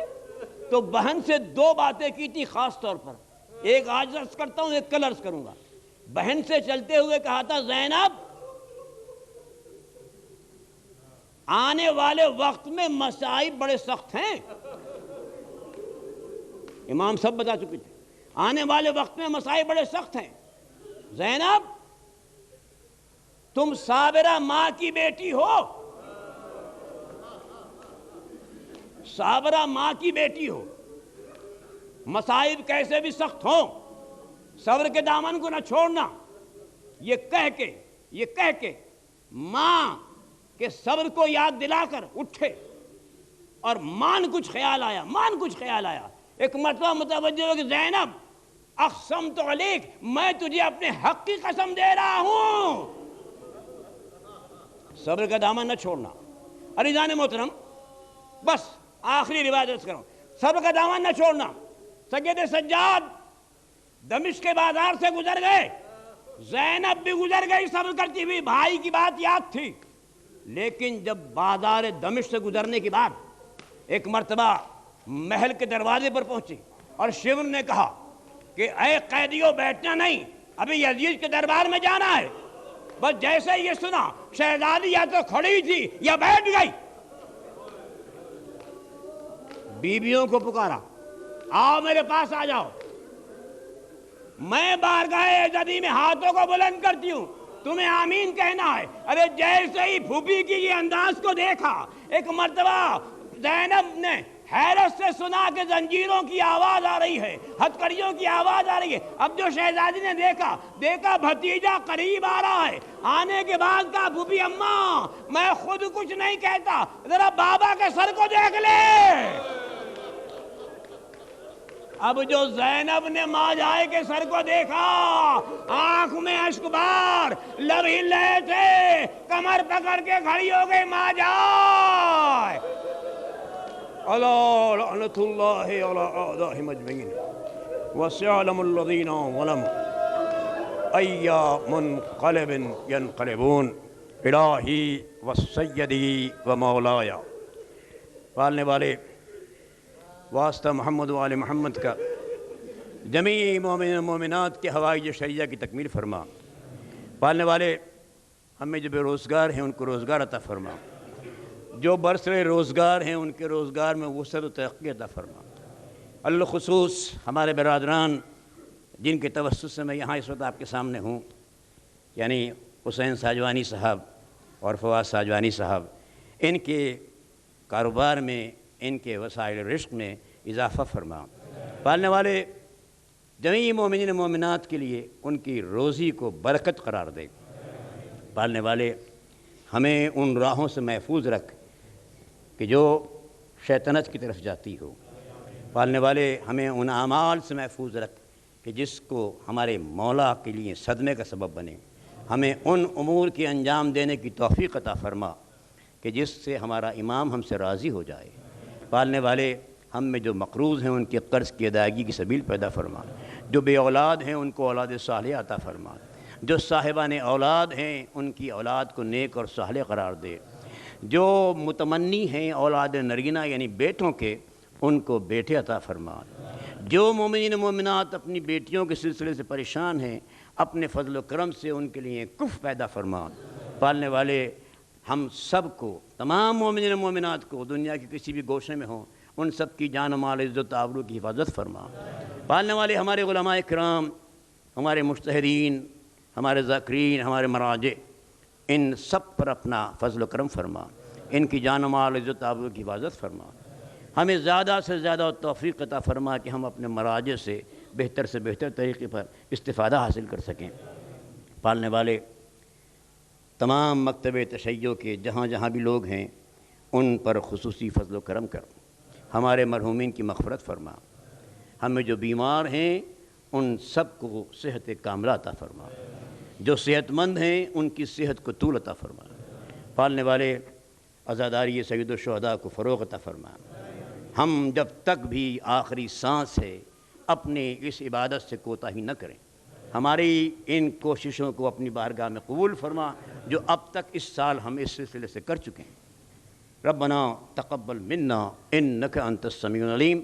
تو بہن سے دو باتیں کی تھی خاص طور پر. ایک آج عرض کرتا ہوں، ایک کل عرض کروں گا. بہن سے چلتے ہوئے کہا تھا، زینب آنے والے وقت میں مصائب بڑے سخت ہیں. امام سب بتا چکے تھے، آنے والے وقت میں مصائب بڑے سخت ہیں. زینب تم صابرہ ماں کی بیٹی ہو، صابرہ ماں کی بیٹی ہو، مصائب کیسے بھی سخت ہوں صبر کے دامن کو نہ چھوڑنا. یہ کہہ کے ماں کے صبر کو یاد دلا کر اٹھے اور مان کچھ خیال آیا. ایک مرتبہ متوجہ ہو کہ زینب اقسمت علیک، میں تجھے اپنے حق کی قسم دے رہا ہوں، صبر کا دامن نہ چھوڑنا. عزیزان محترم، بس آخری روایت کروں، صبر کا دامن نہ چھوڑنا. سید سجاد دمشق کے بازار سے گزر گئے، زینب بھی گزر گئی صبر کرتی ہوئی، بھائی کی بات یاد تھی. لیکن جب بازار دمشق سے گزرنے کے بعد ایک مرتبہ محل کے دروازے پر پہنچی اور شیور نے کہا کہ اے قیدیوں بیٹھنا نہیں، ابھی یزید کے دربار میں جانا ہے. بس جیسے یہ سنا شہزادی یا تو کھڑی تھی یا بیٹھ گئی. بیویوں کو پکارا، آؤ میرے پاس آ جاؤ. میں بارگاہ عزتی میں ہاتھوں کو بلند کرتی ہوں، تمہیں آمین کہنا ہے. ارے جیسے ہی پھوپھی کی یہ انداز کو دیکھا، ایک مرتبہ زینب نے حیرت سے سنا کہ زنجیروں کی آواز آ رہی ہے، ہتکڑیوں کی آواز آ رہی ہے. اب جو شہزادی نے دیکھا بھتیجا قریب آ رہا ہے. آنے کے بعد کہا، پھوپھی اماں میں خود کچھ نہیں کہتا، ذرا بابا کے سر کو دیکھ لے. اب جو زینب نے ماں جائے کے سر کو دیکھا، آنکھ میں اشک بار، لب ہل رہے تھے، کمر پکڑ کے کھڑی ہو گئی ماں جائے. الا لعنت اللہ علی اعدائهم اجمعین وسيعلم الذین ظلموا ای منقلب ینقلبون. الہی وسیدی و مولایا. پالنے والے واسطہ محمد و آل محمد کا جمیع مومن و مومنات کے حوائج شریعہ کی تکمیل فرما. پالنے والے ہمیں جو بے روزگار ہیں ان کو روزگار عطا فرما، جو برسر روزگار ہیں ان کے روزگار میں وسعت و ترقی عطا فرما. الخصوص ہمارے برادران جن کے توسط سے میں یہاں اس وقت آپ کے سامنے ہوں، یعنی حسین ساجوانی صاحب اور فواز ساجوانی صاحب، ان کے کاروبار میں، ان کے وسائل رزق میں اضافہ فرما. پالنے والے جمیع مومنین و مومنات کے لیے ان کی روزی کو برکت قرار دے. پالنے والے ہمیں ان راہوں سے محفوظ رکھ کہ جو شیطنت کی طرف جاتی ہو. پالنے والے ہمیں ان اعمال سے محفوظ رکھ کہ جس کو ہمارے مولا کے لیے صدمے کا سبب بنے. ہمیں ان امور کے انجام دینے کی توفیق عطا فرما کہ جس سے ہمارا امام ہم سے راضی ہو جائے. پالنے والے ہم میں جو مقروض ہیں ان کے قرض کی ادائیگی کی سبیل پیدا فرما. جو بے اولاد ہیں ان کو اولاد صالحہ عطا فرما. جو صاحبان اولاد ہیں ان کی اولاد کو نیک اور صالح قرار دے. جو متمنی ہیں اولاد نرینہ یعنی بیٹوں کے، ان کو بیٹے عطا فرما. جو مومنین و مومنات اپنی بیٹیوں کے سلسلے سے پریشان ہیں، اپنے فضل و کرم سے ان کے لیے کف پیدا فرما. پالنے والے ہم سب کو، تمام مومنین و مومنات کو دنیا کے کسی بھی گوشے میں ہوں، ان سب کی جان و مال، عزت و آبرو کی حفاظت فرما. پالنے والے ہمارے علماء کرام، ہمارے مجتہدین، ہمارے ذاکرین، ہمارے مراجع، ان سب پر اپنا فضل و کرم فرما. ان کی جان و مال، عزت و آبرو کی حفاظت فرما. ہمیں زیادہ سے زیادہ توفیق عطا فرما کہ ہم اپنے مراجع سے بہتر سے بہتر طریقے پر استفادہ حاصل کر سکیں۔ پالنے والے تمام مکتب تشیع کے جہاں جہاں بھی لوگ ہیں ان پر خصوصی فضل و کرم کر، ہمارے مرحومین کی مغفرت فرما، ہمیں جو بیمار ہیں ان سب کو صحت کاملہ عطا فرما، جو صحت مند ہیں ان کی صحت کو طول عطا فرما، پالنے والے عزاداری سید الشہداء کو فروغ عطا فرما۔ ہم جب تک بھی آخری سانس ہے اپنے اس عبادت سے کوتاہی نہ کریں، ہماری ان کوششوں کو اپنی بارگاہ میں قبول فرما جو اب تک اس سال ہم اس سلسلے سے کر چکے ہیں۔ ربنا تقبل منا انک انت السمیع العلیم۔